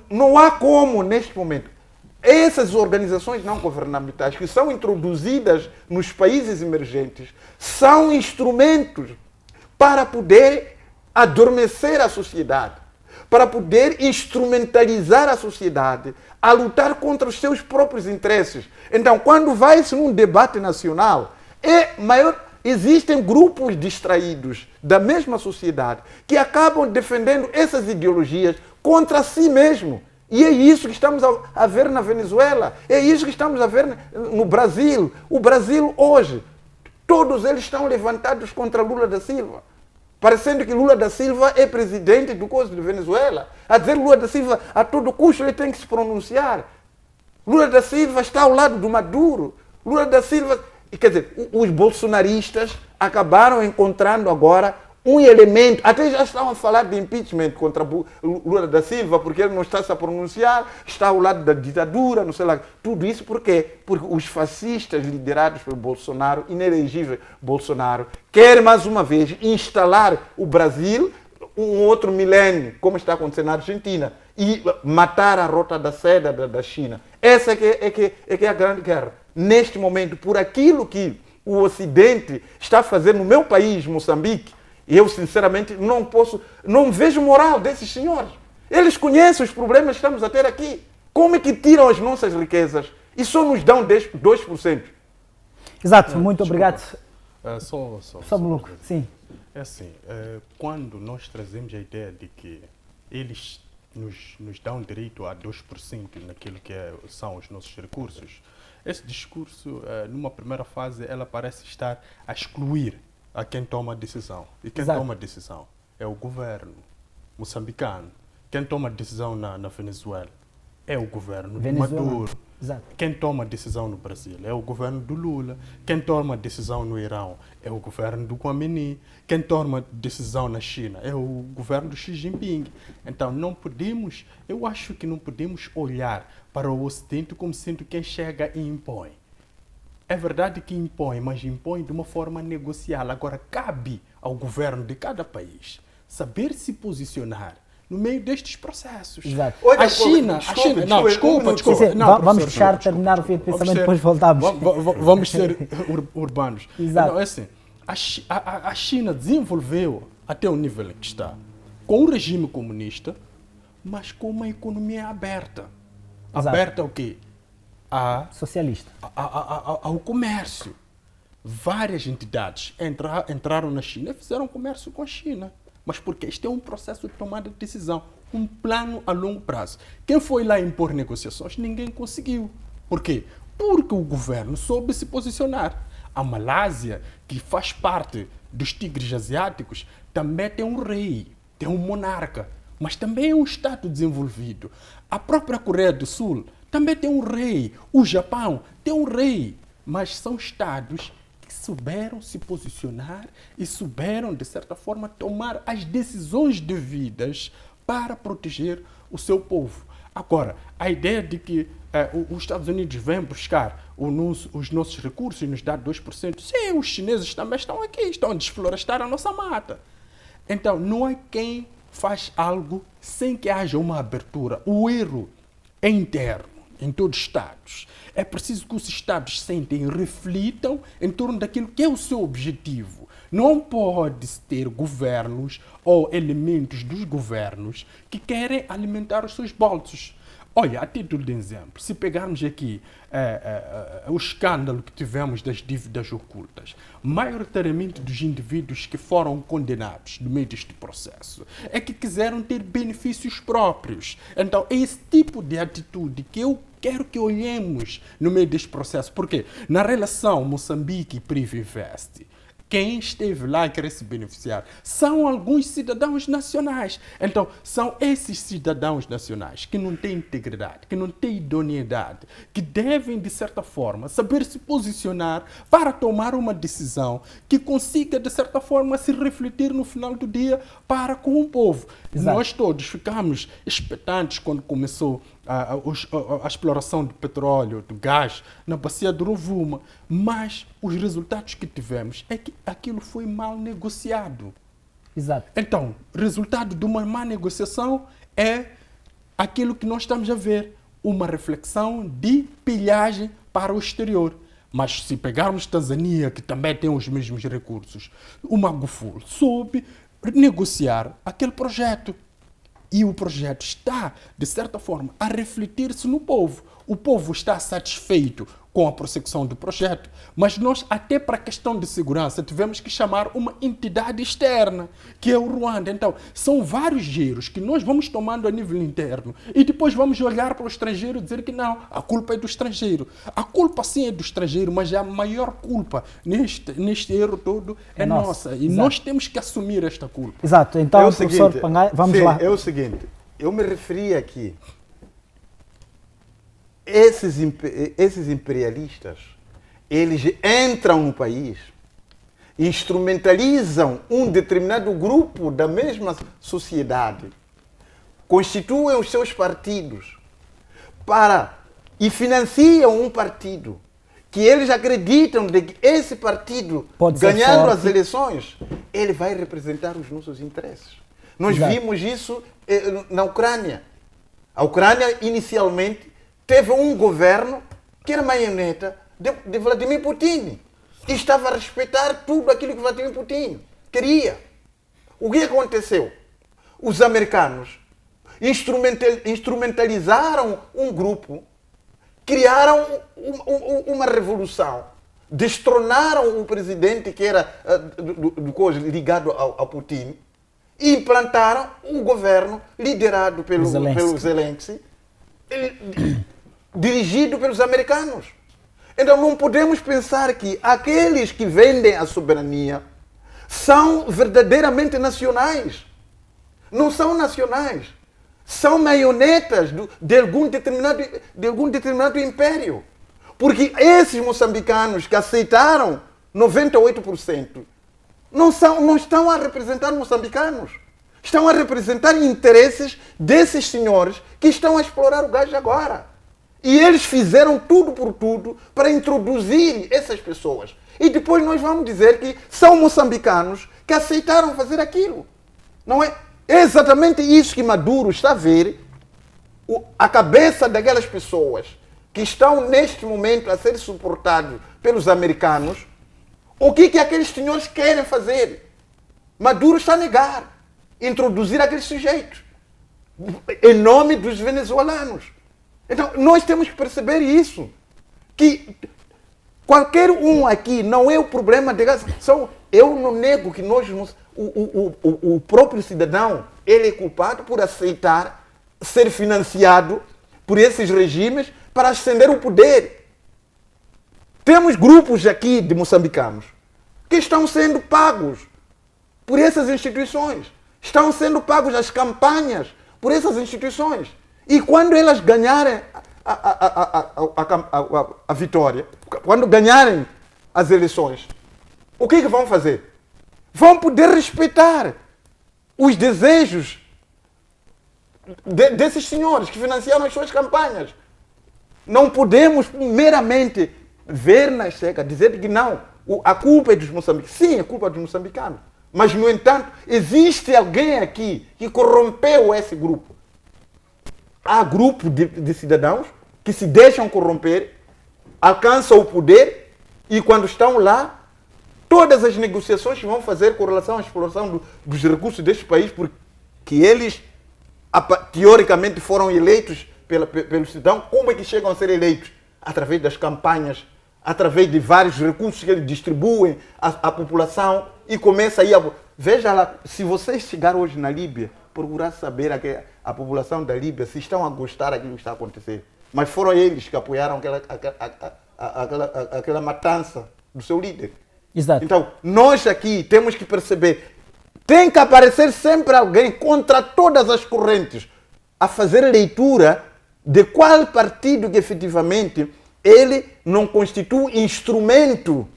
Speaker 3: não há como, neste momento, essas organizações não governamentais que são introduzidas nos países emergentes são instrumentos para poder adormecer a sociedade, para poder instrumentalizar a sociedade a lutar contra os seus próprios interesses. Então, quando vai-se num debate nacional, existem grupos distraídos da mesma sociedade que acabam defendendo essas ideologias contra si mesmo. E é isso que estamos a ver na Venezuela, é isso que estamos a ver no Brasil. O Brasil hoje, todos eles estão levantados contra Lula da Silva. Parecendo que Lula da Silva é presidente do coisa de Venezuela. A dizer Lula da Silva, a todo custo, ele tem que se pronunciar. Lula da Silva está ao lado do Maduro. Lula da Silva... Quer dizer, os bolsonaristas acabaram encontrando agora um elemento. Até já estão a falar de impeachment contra Lula da Silva, porque ele não está se a pronunciar, está ao lado da ditadura, não sei lá. Tudo isso por quê? Porque os fascistas liderados pelo Bolsonaro, inelegível Bolsonaro, querem mais uma vez instalar o Brasil um outro milênio, como está acontecendo na Argentina, e matar a rota da seda da China. Essa é que é a grande guerra. Neste momento, por aquilo que o Ocidente está fazendo no meu país, Moçambique, eu sinceramente não vejo moral desses senhores. Eles conhecem os problemas que estamos a ter aqui. Como é que tiram as nossas riquezas e só nos dão 2%?
Speaker 1: Exato, muito obrigado.
Speaker 2: Só
Speaker 1: Maluco, sim.
Speaker 2: É assim, quando nós trazemos a ideia de que eles nos dão direito a 2% naquilo que são os nossos recursos, esse discurso, numa primeira fase, ela parece estar a excluir a quem toma a decisão. E quem toma a decisão é o governo moçambicano. Quem toma a decisão na Venezuela é o governo de Maduro.
Speaker 1: Exato.
Speaker 2: Quem toma a decisão no Brasil é o governo do Lula. Quem toma a decisão no Irão é o governo do Khamenei. Quem toma a decisão na China é o governo do Xi Jinping. Então eu acho que não podemos olhar para o Ocidente como sendo quem chega e impõe. É verdade que impõe, mas impõe de uma forma negocial. Agora, cabe ao governo de cada país saber se posicionar no meio destes processos.
Speaker 1: Exato.
Speaker 3: Olha,
Speaker 2: A China... Não, desculpa.
Speaker 1: Vamos
Speaker 2: professor,
Speaker 1: fechar, terminar o fio de pensamento, depois voltamos.
Speaker 2: Vamos ser urbanos.
Speaker 1: Exato.
Speaker 2: Não, é assim, a China desenvolveu até o nível em que está, com o regime comunista, mas com uma economia aberta.
Speaker 1: Exato.
Speaker 2: Aberta ao quê?
Speaker 1: Socialista.
Speaker 2: Ao comércio. Várias entidades entraram na China e fizeram comércio com a China. Mas porque este é um processo de tomada de decisão, um plano a longo prazo. Quem foi lá impor negociações, ninguém conseguiu. Por quê? Porque o governo soube se posicionar. A Malásia, que faz parte dos tigres asiáticos, também tem um rei, tem um monarca, mas também é um Estado desenvolvido. A própria Coreia do Sul também tem um rei. O Japão tem um rei. Mas são Estados que souberam se posicionar e souberam, de certa forma, tomar as decisões devidas para proteger o seu povo. Agora, a ideia de que os Estados Unidos vêm buscar os nossos recursos e nos dar 2%, sim, os chineses também estão aqui, estão a desflorestar a nossa mata. Então, não é quem faz algo sem que haja uma abertura. O erro é interno, em todos os Estados. É preciso que os Estados sentem e reflitam em torno daquilo que é o seu objetivo. Não pode-se ter governos ou elementos dos governos que querem alimentar os seus bolsos. Olha, a título de exemplo, se pegarmos aqui o escândalo que tivemos das dívidas ocultas, maioritariamente dos indivíduos que foram condenados no meio deste processo, é que quiseram ter benefícios próprios. Então, é esse tipo de atitude que eu quero que olhemos no meio deste processo. Porque na relação Moçambique e Privinvest, quem esteve lá e quer se beneficiar são alguns cidadãos nacionais. Então, são esses cidadãos nacionais que não têm integridade, que não têm idoneidade, que devem, de certa forma, saber se posicionar para tomar uma decisão que consiga, de certa forma, se refletir no final do dia para com o povo.
Speaker 1: Exato.
Speaker 2: Nós todos ficamos expectantes quando começou a exploração do petróleo, do gás, na bacia do Rovuma, mas os resultados que tivemos é que aquilo foi mal negociado.
Speaker 1: Exato.
Speaker 2: Então, resultado de uma má negociação é aquilo que nós estamos a ver, uma reflexão de pilhagem para o exterior. Mas se pegarmos Tanzânia, que também tem os mesmos recursos, o Magufuli soube negociar aquele projeto. E o projeto está, de certa forma, a refletir-se no povo. O povo está satisfeito com a prossecução do projeto, mas nós, até para a questão de segurança, tivemos que chamar uma entidade externa, que é o Ruanda. Então, são vários giros que nós vamos tomando a nível interno e depois vamos olhar para o estrangeiro e dizer que não, a culpa é do estrangeiro. A culpa sim é do estrangeiro, mas a maior culpa neste erro todo é nossa. E
Speaker 1: Exato.
Speaker 2: Nós temos que assumir esta culpa.
Speaker 1: Exato. Então,
Speaker 3: É o
Speaker 1: professor
Speaker 3: seguinte,
Speaker 1: Pangai, vamos
Speaker 3: sim,
Speaker 1: lá.
Speaker 3: É o seguinte, eu me referi aqui, esses imperialistas, eles entram no país, instrumentalizam um determinado grupo da mesma sociedade, constituem os seus partidos e financiam um partido que eles acreditam de que esse partido,
Speaker 1: Pode ser
Speaker 3: ganhando
Speaker 1: forte.
Speaker 3: as eleições, ele vai representar os nossos interesses. Nós
Speaker 1: Exato.
Speaker 3: vimos isso na Ucrânia. A Ucrânia, inicialmente, teve um governo que era marioneta de Vladimir Putin. E estava a respeitar tudo aquilo que Vladimir Putin queria. O que aconteceu? Os americanos instrumentalizaram um grupo, criaram uma revolução, destronaram o presidente que era ligado ao Putin e implantaram um governo liderado pelo Zelensky, dirigido pelos americanos. Então não podemos pensar que aqueles que vendem a soberania são verdadeiramente nacionais. Não são nacionais. são marionetas de algum determinado império. Porque esses moçambicanos que aceitaram 98% não estão a representar moçambicanos. Estão a representar interesses desses senhores que estão a explorar o gás agora. E eles fizeram tudo por tudo para introduzir essas pessoas. E depois nós vamos dizer que são moçambicanos que aceitaram fazer aquilo. Não é? É exatamente isso que Maduro está a ver, a cabeça daquelas pessoas que estão neste momento a ser suportados pelos americanos. O que aqueles senhores querem fazer? Maduro está a negar introduzir aqueles sujeitos em nome dos venezuelanos. Então, nós temos que perceber isso, que qualquer um aqui não é o problema de gás. Eu não nego que o próprio cidadão ele é culpado por aceitar ser financiado por esses regimes para ascender o poder. Temos grupos aqui de moçambicanos que estão sendo pagos por essas instituições. Estão sendo pagos as campanhas por essas instituições. E quando elas ganharem a vitória, quando ganharem as eleições, o que vão fazer? Vão poder respeitar os desejos desses senhores que financiaram as suas campanhas. Não podemos meramente ver na Checa, dizer que não, a culpa é dos moçambicanos. Sim, é culpa dos moçambicanos. Mas, no entanto, existe alguém aqui que corrompeu esse grupo. Há grupo de cidadãos que se deixam corromper, alcançam o poder e quando estão lá, todas as negociações que vão fazer com relação à exploração dos recursos deste país, porque eles teoricamente foram eleitos pelo cidadão, como é que chegam a ser eleitos? Através das campanhas, através de vários recursos que eles distribuem à população e começa aí a... Veja lá, se vocês chegaram hoje na Líbia, procurar saber a população da Líbia se estão a gostar daquilo que está a acontecer. Mas foram eles que apoiaram aquela matança do seu líder.
Speaker 1: Exato.
Speaker 3: Então, nós aqui temos que perceber, tem que aparecer sempre alguém contra todas as correntes, a fazer leitura de qual partido que efetivamente ele não constitui instrumento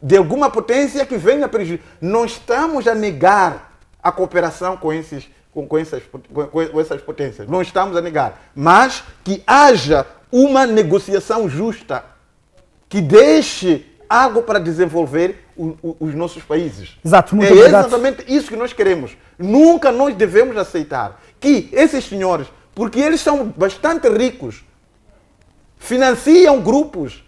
Speaker 3: de alguma potência que venha a prejudicar. Não estamos a negar a cooperação com essas potências. Não estamos a negar. Mas que haja uma negociação justa que deixe algo para desenvolver os nossos países.
Speaker 1: Exato, muito
Speaker 3: é
Speaker 1: obrigado.
Speaker 3: Exatamente isso que nós queremos. Nunca nós devemos aceitar que esses senhores, porque eles são bastante ricos, financiam grupos,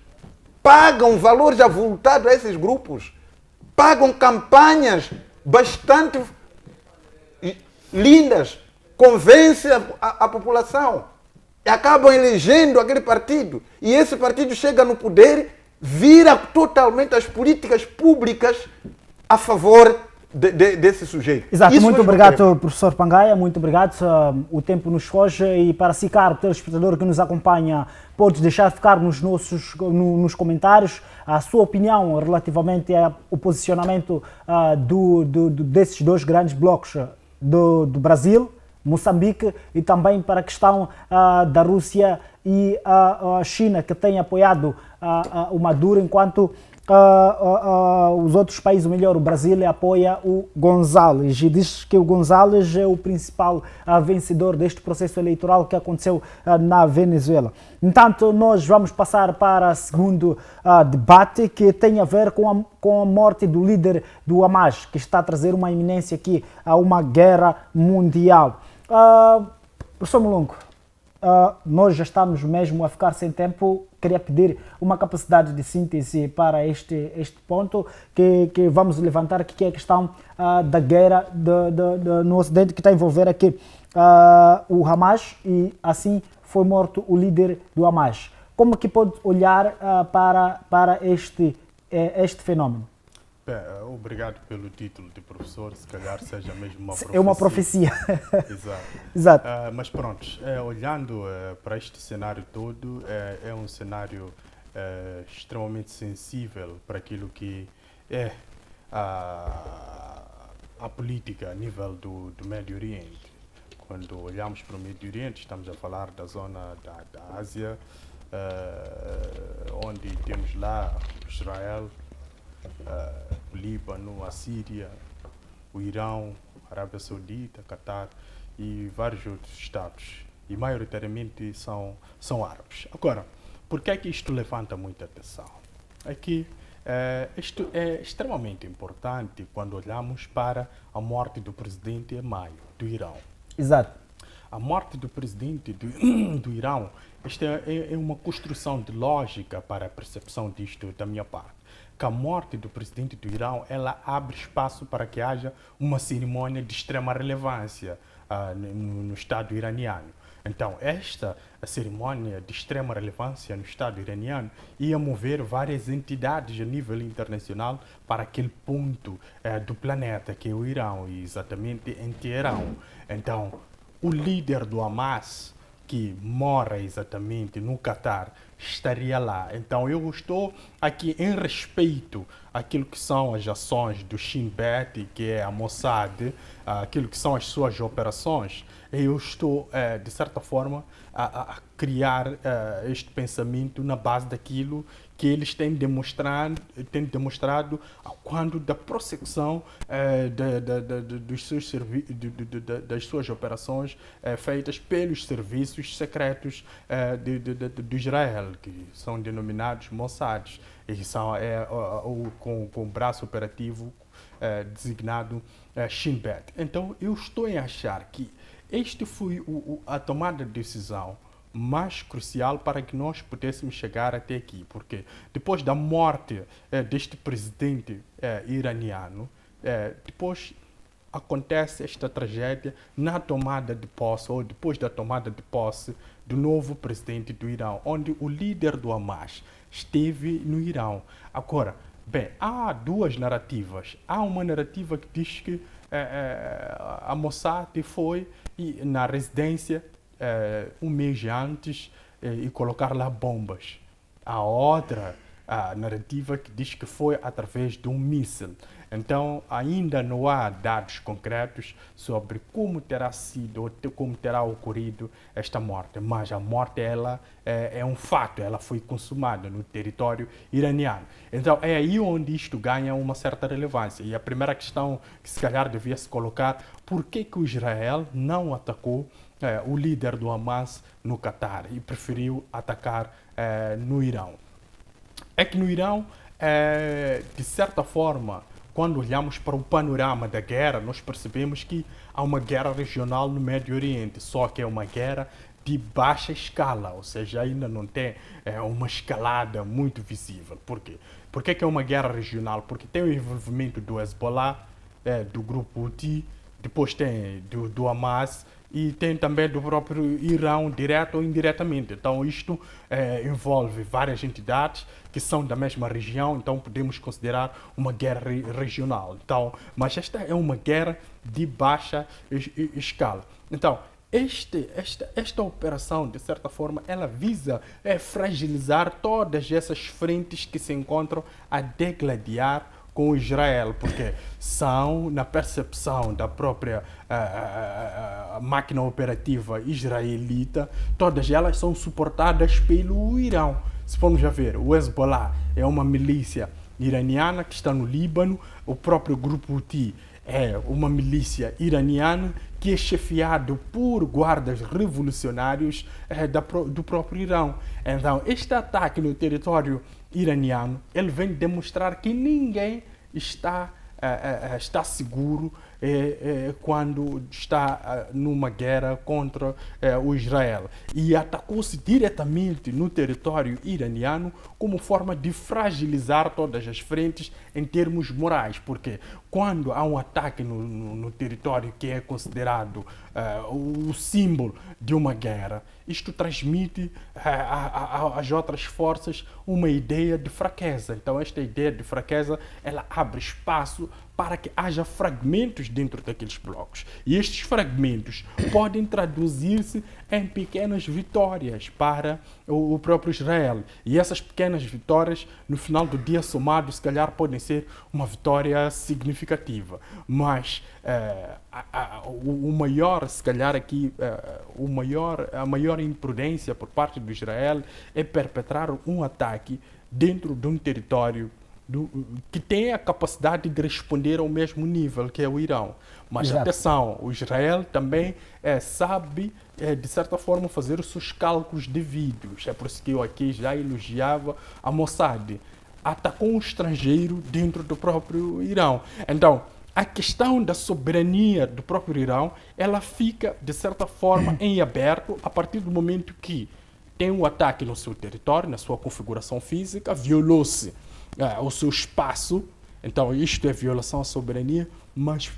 Speaker 3: pagam valores avultados a esses grupos, pagam campanhas bastante lindas, convencem a população, e acabam elegendo aquele partido, e esse partido chega no poder, vira totalmente as políticas públicas a favor desse sujeito.
Speaker 1: Exato,
Speaker 3: Isso
Speaker 1: muito obrigado, professor Pangaia, muito obrigado. O tempo nos foge e para si, caro telespectador que nos acompanha, pode deixar ficar nos comentários a sua opinião relativamente ao posicionamento desses dois grandes blocos do Brasil, Moçambique, e também para a questão da Rússia e a China, que tem apoiado o Maduro, enquanto os outros países, ou melhor, o Brasil apoia o González e diz que o González é o principal vencedor deste processo eleitoral que aconteceu na Venezuela. Entanto, nós vamos passar para o segundo debate, que tem a ver com a morte do líder do Hamas, que está a trazer uma iminência aqui a uma guerra mundial. Professor Mulungu, nós já estamos mesmo a ficar sem tempo. Queria pedir uma capacidade de síntese para este ponto que vamos levantar aqui, que é a questão da guerra no Ocidente, que está a envolver aqui o Hamas, e assim foi morto o líder do Hamas. Como que pode olhar para este fenômeno?
Speaker 2: Obrigado pelo título de professor, se calhar seja mesmo uma profecia.
Speaker 1: É uma profecia.
Speaker 2: Exato.
Speaker 1: Exato.
Speaker 2: Mas pronto, olhando para este cenário todo, é um cenário extremamente sensível para aquilo que é a política a nível do Médio Oriente. quando olhamos para o Médio Oriente, estamos a falar da zona da Ásia, onde temos lá Israel, o Líbano, a Síria, o Irão, a Arábia Saudita, Catar e vários outros estados. E maioritariamente são árabes. Agora, por que é que isto levanta muita atenção? É que isto é extremamente importante quando olhamos para a morte do presidente em maio, do Irão.
Speaker 1: Exato.
Speaker 2: A morte do presidente do Irão, esta é uma construção de lógica para a percepção disto da minha parte. Que a morte do presidente do Irão, ela abre espaço para que haja uma cerimônia de extrema relevância no Estado iraniano. Então, esta cerimônia de extrema relevância no Estado iraniano ia mover várias entidades a nível internacional para aquele ponto do planeta, que é o Irão, e exatamente em Teherão. Então, o líder do Hamas, que mora exatamente no Catar, estaria lá. Então, eu estou aqui em respeito àquilo que são as ações do Shin Bet, que é a Mossad, aquilo que são as suas operações. Eu estou, de certa forma, a criar este pensamento na base daquilo que eles têm demonstrado quando da prossecução das suas operações feitas pelos serviços secretos de Israel, que são denominados Mossad, e são com o braço operativo designado Shin Bet. Então, eu estou a achar que este foi a tomada de decisão mais crucial para que nós pudéssemos chegar até aqui, porque depois da morte deste presidente iraniano, depois acontece esta tragédia na tomada de posse, ou depois da tomada de posse do novo presidente do Irão, onde o líder do Hamas esteve no Irão. Agora, bem, há duas narrativas. Há uma narrativa que diz que a Mossad foi na residência um mês antes e colocar lá bombas. Há outra narrativa que diz que foi através de um míssil. Então, ainda não há dados concretos sobre como terá sido ou como terá ocorrido esta morte. Mas a morte, ela é um fato, ela foi consumada no território iraniano. Então, é aí onde isto ganha uma certa relevância. E a primeira questão que se calhar devia se colocar, por que o Israel não atacou o líder do Hamas no Catar e preferiu atacar no Irão? É que no Irão, de certa forma, quando olhamos para o panorama da guerra, nós percebemos que há uma guerra regional no Médio Oriente, só que é uma guerra de baixa escala, ou seja, ainda não tem uma escalada muito visível. Por quê? Por que é uma guerra regional? Porque tem o envolvimento do Hezbollah, do grupo Houthi, depois tem do Hamas, e tem também do próprio Irão, direto ou indiretamente. Então, isto envolve várias entidades que são da mesma região, então podemos considerar uma guerra regional. Então, mas esta é uma guerra de baixa escala. Então, esta operação, de certa forma, ela visa fragilizar todas essas frentes que se encontram a degladiar com Israel, porque são, na percepção da própria máquina operativa israelita, todas elas são suportadas pelo Irão. Se formos a ver, o Hezbollah é uma milícia iraniana que está no Líbano, o próprio grupo Houthi é uma milícia iraniana que é chefiado por guardas revolucionários do próprio Irão. Então, este ataque no território iraniano, ele vem demonstrar que ninguém está seguro quando está numa guerra contra o Israel. E atacou-se diretamente no território iraniano como forma de fragilizar todas as frentes em termos morais, porque quando há um ataque no território que é considerado o símbolo de uma guerra, isto transmite às outras forças uma ideia de fraqueza. Então, esta ideia de fraqueza, ela abre espaço para que haja fragmentos dentro daqueles blocos. E estes fragmentos podem traduzir-se em pequenas vitórias para o próprio Israel. E essas pequenas vitórias, no final do dia somado, se calhar podem ser uma vitória significativa. Mas o maior, se calhar aqui, a maior imprudência por parte do Israel é perpetrar um ataque dentro de um território que tem a capacidade de responder ao mesmo nível que é o Irão. Mas
Speaker 1: Exato.
Speaker 2: atenção, o Israel também sabe, de certa forma, fazer os seus cálculos devidos. É por isso que eu aqui já elogiava a Mossad. Atacou um estrangeiro dentro do próprio Irão. Então, a questão da soberania do próprio Irão, ela fica, de certa forma, em aberto a partir do momento que tem um ataque no seu território, na sua configuração física, violou-se o seu espaço, então isto é violação à soberania, mas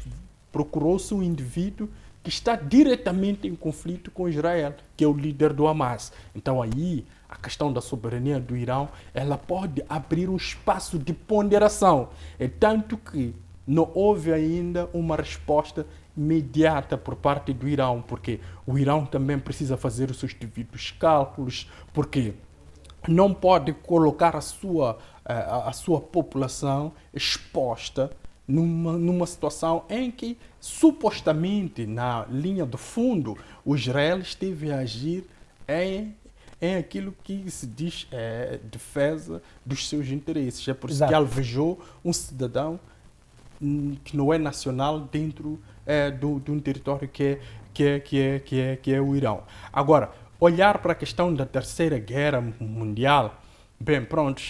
Speaker 2: procurou-se um indivíduo que está diretamente em conflito com Israel, que é o líder do Hamas. Então aí a questão da soberania do Irão, ela pode abrir um espaço de ponderação, é tanto que não houve ainda uma resposta imediata por parte do Irão, porque o Irão também precisa fazer os seus devidos cálculos, porque não pode colocar a sua população exposta numa situação em que, supostamente, na linha do fundo, o Israel esteve a agir em aquilo que se diz defesa dos seus interesses. É por isso que alvejou um cidadão que não é nacional dentro de um território que é o Irão. Agora, olhar para a questão da Terceira Guerra Mundial, bem, pronto,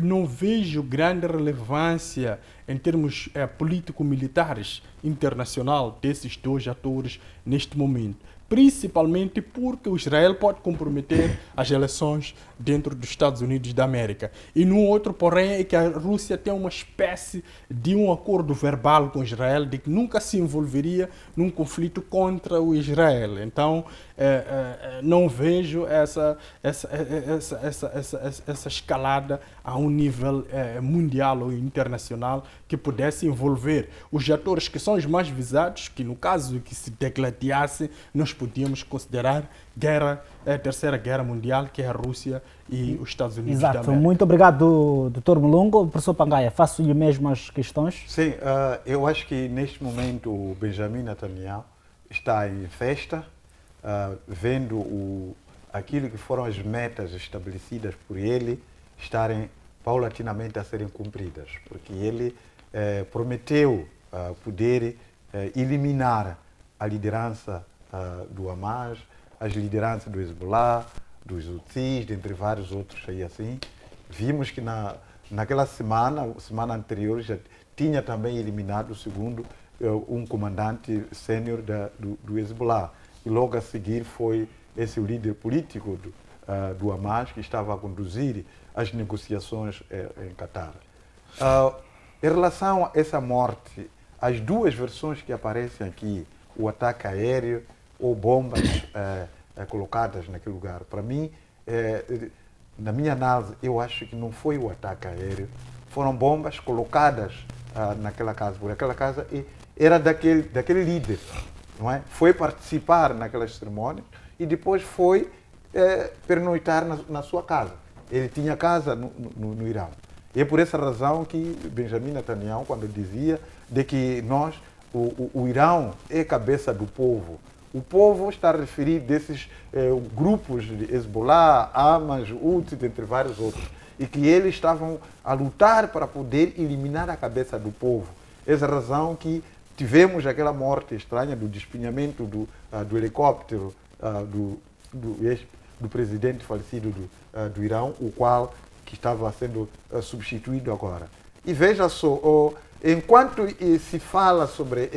Speaker 2: não vejo grande relevância em termos político-militares internacional desses dois atores neste momento. Principalmente porque o Israel pode comprometer as eleições dentro dos Estados Unidos da América. E no outro, porém, é que a Rússia tem uma espécie de um acordo verbal com Israel de que nunca se envolveria num conflito contra o Israel. Então, não vejo essa escalada a um nível mundial ou internacional que pudesse envolver os atores que são os mais visados, que no caso que se degladiasse, nós podíamos considerar Terceira Guerra Mundial, que é a Rússia e os Estados Unidos da América.
Speaker 1: Muito obrigado, Dr. Mulungo. Professor Pangaia, faço-lhe mesmo as questões.
Speaker 3: Sim, eu acho que neste momento o Benjamin Netanyahu está em festa, vendo aquilo que foram as metas estabelecidas por ele estarem paulatinamente a serem cumpridas, porque ele prometeu poder eliminar a liderança do Hamas, as lideranças do Hezbollah, dos Houthis, dentre vários outros aí assim. Vimos que naquela semana anterior, já tinha também eliminado, segundo um comandante sênior do Hezbollah. E logo a seguir foi esse o líder político do Hamas que estava a conduzir as negociações em Qatar. Em relação a essa morte, as duas versões que aparecem aqui, o ataque aéreo ou bombas colocadas naquele lugar, para mim, na minha análise, eu acho que não foi o ataque aéreo, foram bombas colocadas naquela casa, porque aquela casa era daquele líder, não é? Foi participar naquelas cerimônias e depois foi pernoitar na sua casa. Ele tinha casa no Irão. E é por essa razão que Benjamin Netanyahu, quando dizia de que o Irão é cabeça do povo, o povo está a referir desses grupos de Hezbollah, Hamas, Houthi, entre vários outros, e que eles estavam a lutar para poder eliminar a cabeça do povo. Essa razão que tivemos aquela morte estranha do despenhamento do helicóptero do presidente falecido do Irão, o qual que estava sendo substituído agora. E veja só, enquanto se fala sobre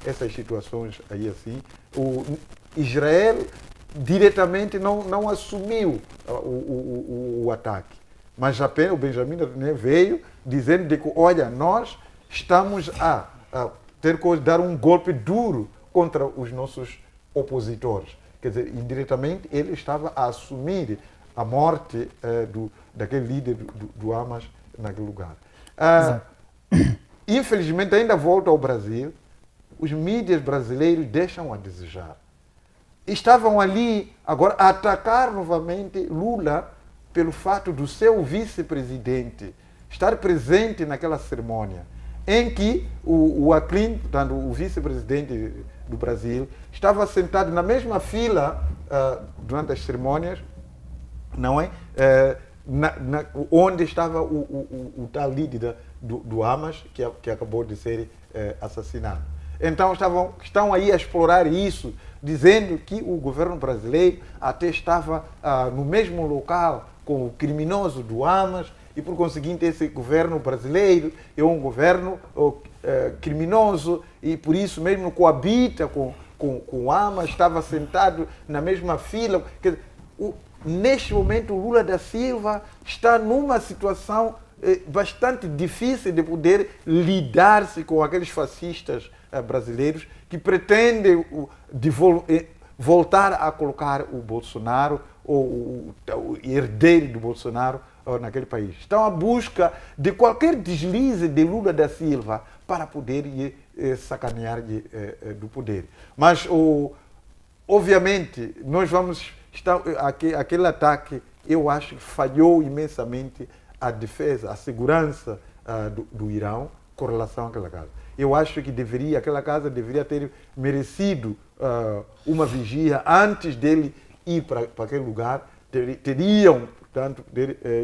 Speaker 3: essas situações aí assim, o Israel diretamente não assumiu o ataque, mas apenas o Benjamin veio dizendo de que, olha, nós estamos a ter que dar um golpe duro contra os nossos opositores. Quer dizer, indiretamente ele estava a assumir a morte daquele líder do Hamas naquele lugar. infelizmente, ainda volta ao Brasil, os mídias brasileiros deixam a desejar. Estavam ali agora a atacar novamente Lula pelo fato do seu vice-presidente estar presente naquela cerimônia, em que o Aclin, portanto, o vice-presidente do Brasil, estava sentado na mesma fila durante as cerimônias, não é? Onde estava o tal líder do Hamas, que acabou de ser assassinado. Então estão aí a explorar isso, dizendo que o governo brasileiro até estava no mesmo local com o criminoso do Hamas, e por conseguinte esse governo brasileiro é um governo criminoso e por isso mesmo coabita com o Hamas, estava sentado na mesma fila. Neste momento o Lula da Silva está numa situação bastante difícil de poder lidar-se com aqueles fascistas brasileiros que pretendem voltar a colocar o Bolsonaro, ou o herdeiro do Bolsonaro, naquele país. Estão à busca de qualquer deslize de Lula da Silva para poder sacanear do poder. Mas, obviamente, nós vamos estar... Aquele ataque, eu acho que falhou imensamente a defesa, a segurança do Irão com relação àquela casa. Eu acho que aquela casa deveria ter merecido uma vigia antes dele ir para aquele lugar. Teriam, portanto,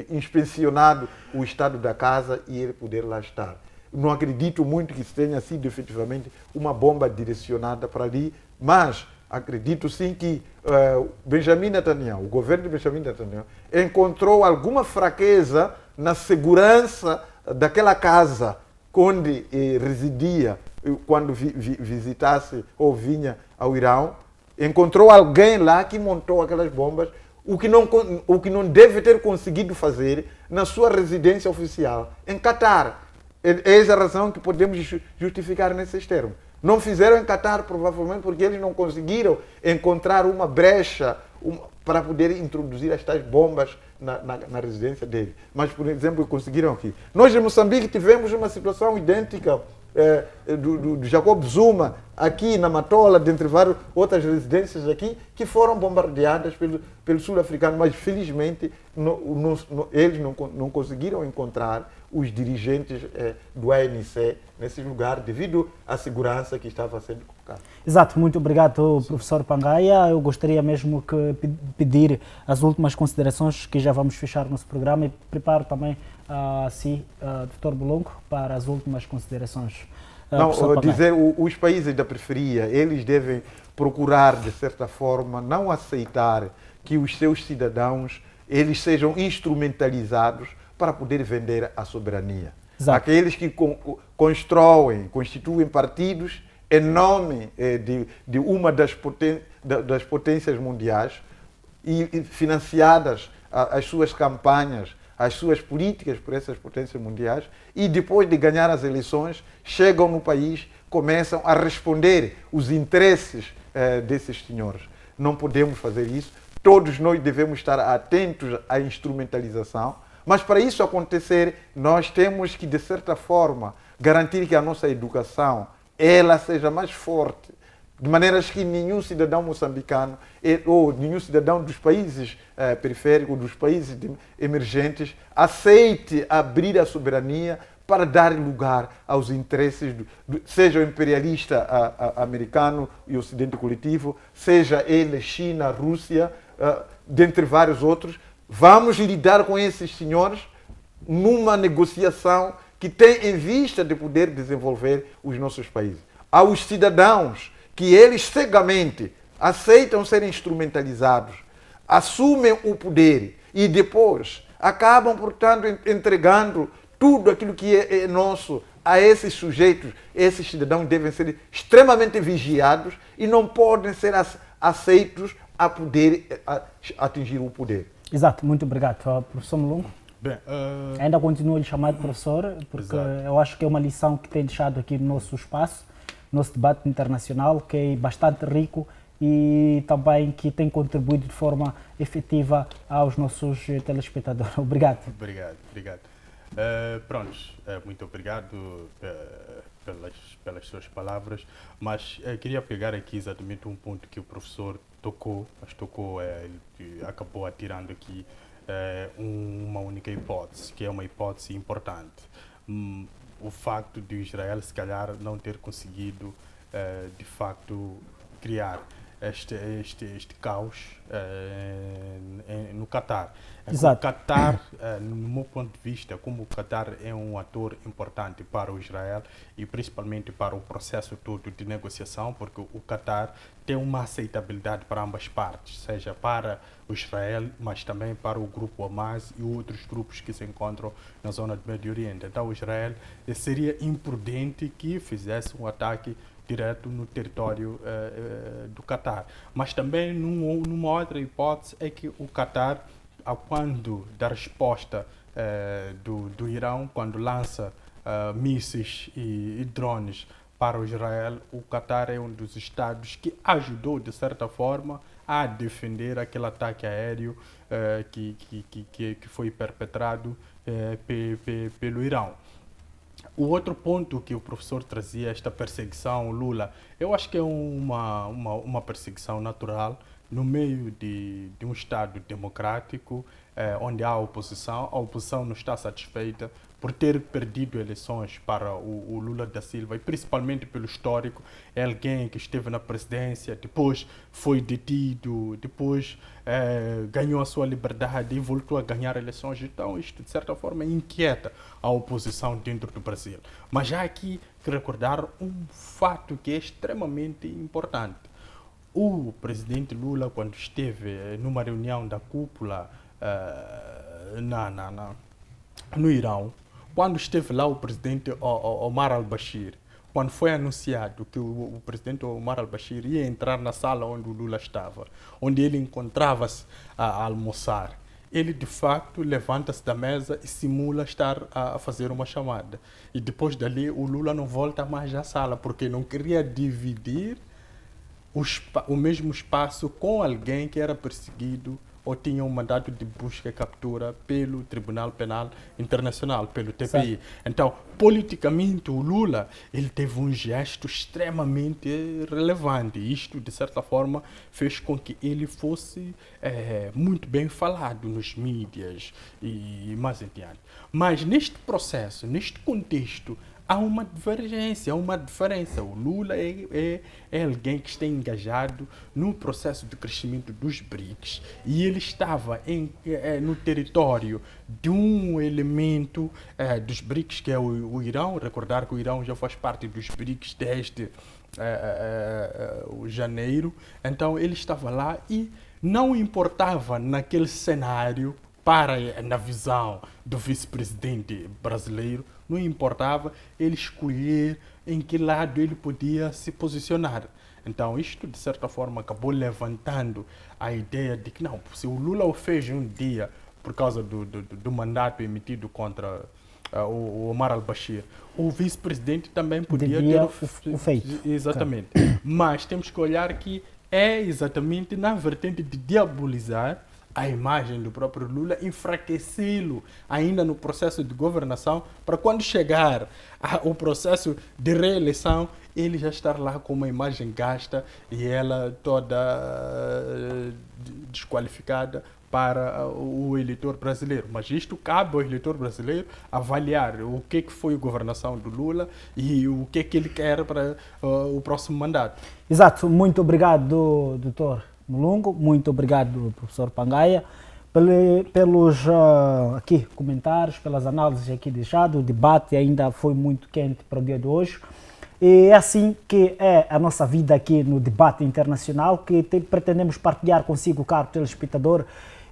Speaker 3: inspecionado o estado da casa e ele poder lá estar. Não acredito muito que tenha sido efetivamente uma bomba direcionada para ali, mas acredito sim que Benjamin Netanyahu, o governo de Benjamin Netanyahu, encontrou alguma fraqueza na segurança daquela casa onde residia quando visitasse ou vinha ao Irão. Encontrou alguém lá que montou aquelas bombas, o que não deve ter conseguido fazer na sua residência oficial, em Catar. Essa é a razão que podemos justificar nesses termos. Não fizeram em Catar, provavelmente, porque eles não conseguiram encontrar uma brecha para poder introduzir as tais bombas na residência dele. Mas, por exemplo, conseguiram aqui. Nós, em Moçambique, tivemos uma situação idêntica do Jacob Zuma, aqui na Matola, dentre várias outras residências aqui, que foram bombardeadas pelo sul-africano, mas felizmente eles não conseguiram encontrar os dirigentes do ANC nesse lugar devido à segurança que estava sendo colocada.
Speaker 1: Exato, muito obrigado, professor Pangaia. Eu gostaria mesmo que pedir as últimas considerações, que já vamos fechar nosso programa, e preparo também Dr. Bolongo, para as últimas considerações.
Speaker 3: Dizer, os países da periferia, eles devem procurar, de certa forma, não aceitar que os seus cidadãos eles sejam instrumentalizados para poder vender a soberania. Exato. Aqueles que constituem partidos em nome de uma das potências mundiais e financiadas as suas campanhas, as suas políticas por essas potências mundiais, e depois de ganhar as eleições, chegam no país, começam a responder os interesses desses senhores. Não podemos fazer isso. Todos nós devemos estar atentos à instrumentalização, mas para isso acontecer, nós temos que, de certa forma, garantir que a nossa educação ela seja mais forte, de maneiras que nenhum cidadão moçambicano ou nenhum cidadão dos países periféricos, dos países emergentes, aceite abrir a soberania para dar lugar aos interesses, seja o imperialista americano e o ocidente coletivo, seja ele China, Rússia, dentre vários outros. Vamos lidar com esses senhores numa negociação que tem em vista de poder desenvolver os nossos países. Aos cidadãos que eles cegamente aceitam ser instrumentalizados, assumem o poder e depois acabam, portanto, entregando tudo aquilo que é nosso a esses sujeitos. Esses cidadãos devem ser extremamente vigiados e não podem ser aceitos a poder atingir o poder.
Speaker 1: Exato, muito obrigado. Professor Mulungu?
Speaker 2: Bem,
Speaker 1: ainda continuo a lhe chamar de professor, porque eu acho que é uma lição que tem deixado aqui no nosso espaço, nosso debate internacional, que é bastante rico e também que tem contribuído de forma efetiva aos nossos telespectadores. Obrigado.
Speaker 2: Obrigado. Pronto, muito obrigado pelas suas palavras, mas queria pegar aqui exatamente um ponto que o professor tocou, ele acabou atirando aqui uma única hipótese, que é uma hipótese importante. O facto de Israel, se calhar, não ter conseguido, de facto, criar este caos no Qatar.
Speaker 1: Exato.
Speaker 2: O Qatar, no meu ponto de vista, como o Qatar é um ator importante para o Israel e principalmente para o processo todo de negociação, porque o Qatar tem uma aceitabilidade para ambas partes, seja para o Israel, mas também para o grupo Hamas e outros grupos que se encontram na zona do Médio Oriente. Então, o Israel seria imprudente que fizesse um ataque direto no território do Qatar. Mas também, numa outra hipótese, é que o Qatar, quando dá resposta do Irão, quando lança mísseis e drones para o Israel, o Qatar é um dos estados que ajudou, de certa forma, a defender aquele ataque aéreo que foi perpetrado pelo Irão. O outro ponto que o professor trazia, esta perseguição Lula, eu acho que é uma perseguição natural no meio de um Estado democrático, onde há oposição. A oposição não está satisfeita por ter perdido eleições para o Lula da Silva, e principalmente pelo histórico. É alguém que esteve na presidência, depois foi detido, depois ganhou a sua liberdade e voltou a ganhar eleições. Então, isto, de certa forma, inquieta a oposição dentro do Brasil. Mas há aqui que recordar um fato que é extremamente importante. O presidente Lula, quando esteve numa reunião da cúpula no Irão, quando esteve lá o presidente Omar al-Bashir, quando foi anunciado que o presidente Omar al-Bashir ia entrar na sala onde o Lula estava, onde ele encontrava-se a almoçar, ele de facto levanta-se da mesa e simula estar a fazer uma chamada. E depois dali o Lula não volta mais à sala, porque não queria dividir o mesmo espaço com alguém que era perseguido ou tinha um mandato de busca e captura pelo Tribunal Penal Internacional, pelo TPI.
Speaker 1: Certo.
Speaker 2: Então, politicamente, o Lula ele teve um gesto extremamente relevante. Isto, de certa forma, fez com que ele fosse muito bem falado nos mídias e mais adiante. Mas neste processo, neste contexto, há uma divergência, há uma diferença. O Lula é alguém que está engajado no processo de crescimento dos BRICS e ele estava no território de um elemento dos BRICS, que é o Irão. Recordar que o Irão já faz parte dos BRICS desde janeiro. Então ele estava lá e não importava naquele cenário, na visão do vice-presidente brasileiro, não importava ele escolher em que lado ele podia se posicionar. Então, isto, de certa forma, acabou levantando a ideia de que, não, se o Lula o fez um dia por causa do mandato emitido contra o Omar al-Bashir, o vice-presidente também podia ter
Speaker 1: o feito.
Speaker 2: Exatamente. Okay. Mas temos que olhar que é exatamente na vertente de diabolizar a imagem do próprio Lula, enfraquecê-lo ainda no processo de governação, para quando chegar o processo de reeleição, ele já estar lá com uma imagem gasta e ela toda desqualificada para o eleitor brasileiro. Mas isto cabe ao eleitor brasileiro avaliar o que foi a governação do Lula e o que ele quer para o próximo mandato.
Speaker 1: Exato. Muito obrigado, doutor Mulungu, muito obrigado, professor Pangaia, pelos aqui comentários, pelas análises aqui deixadas. O debate ainda foi muito quente para o dia de hoje. E é assim que é a nossa vida aqui no debate internacional, que pretendemos partilhar consigo, caro telespectador.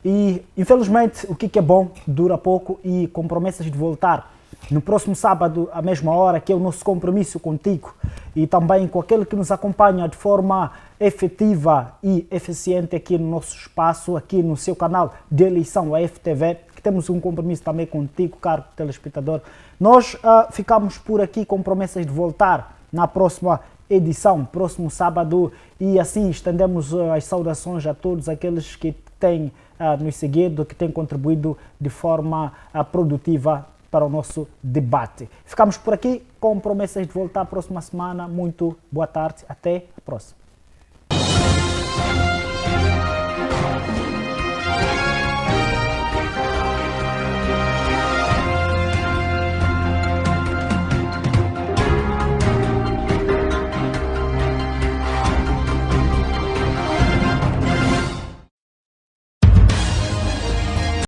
Speaker 1: E, infelizmente, o que é bom dura pouco, e com promessas de voltar no próximo sábado, à mesma hora, que é o nosso compromisso contigo e também com aquele que nos acompanha de forma efetiva e eficiente aqui no nosso espaço, aqui no seu canal de eleição, a FTV, que temos um compromisso também contigo, caro telespectador. Nós ficamos por aqui com promessas de voltar na próxima edição, próximo sábado, e assim estendemos as saudações a todos aqueles que têm nos seguido, que têm contribuído de forma produtiva para o nosso debate. Ficamos por aqui com promessas de voltar a próxima semana. Muito boa tarde, até a próxima.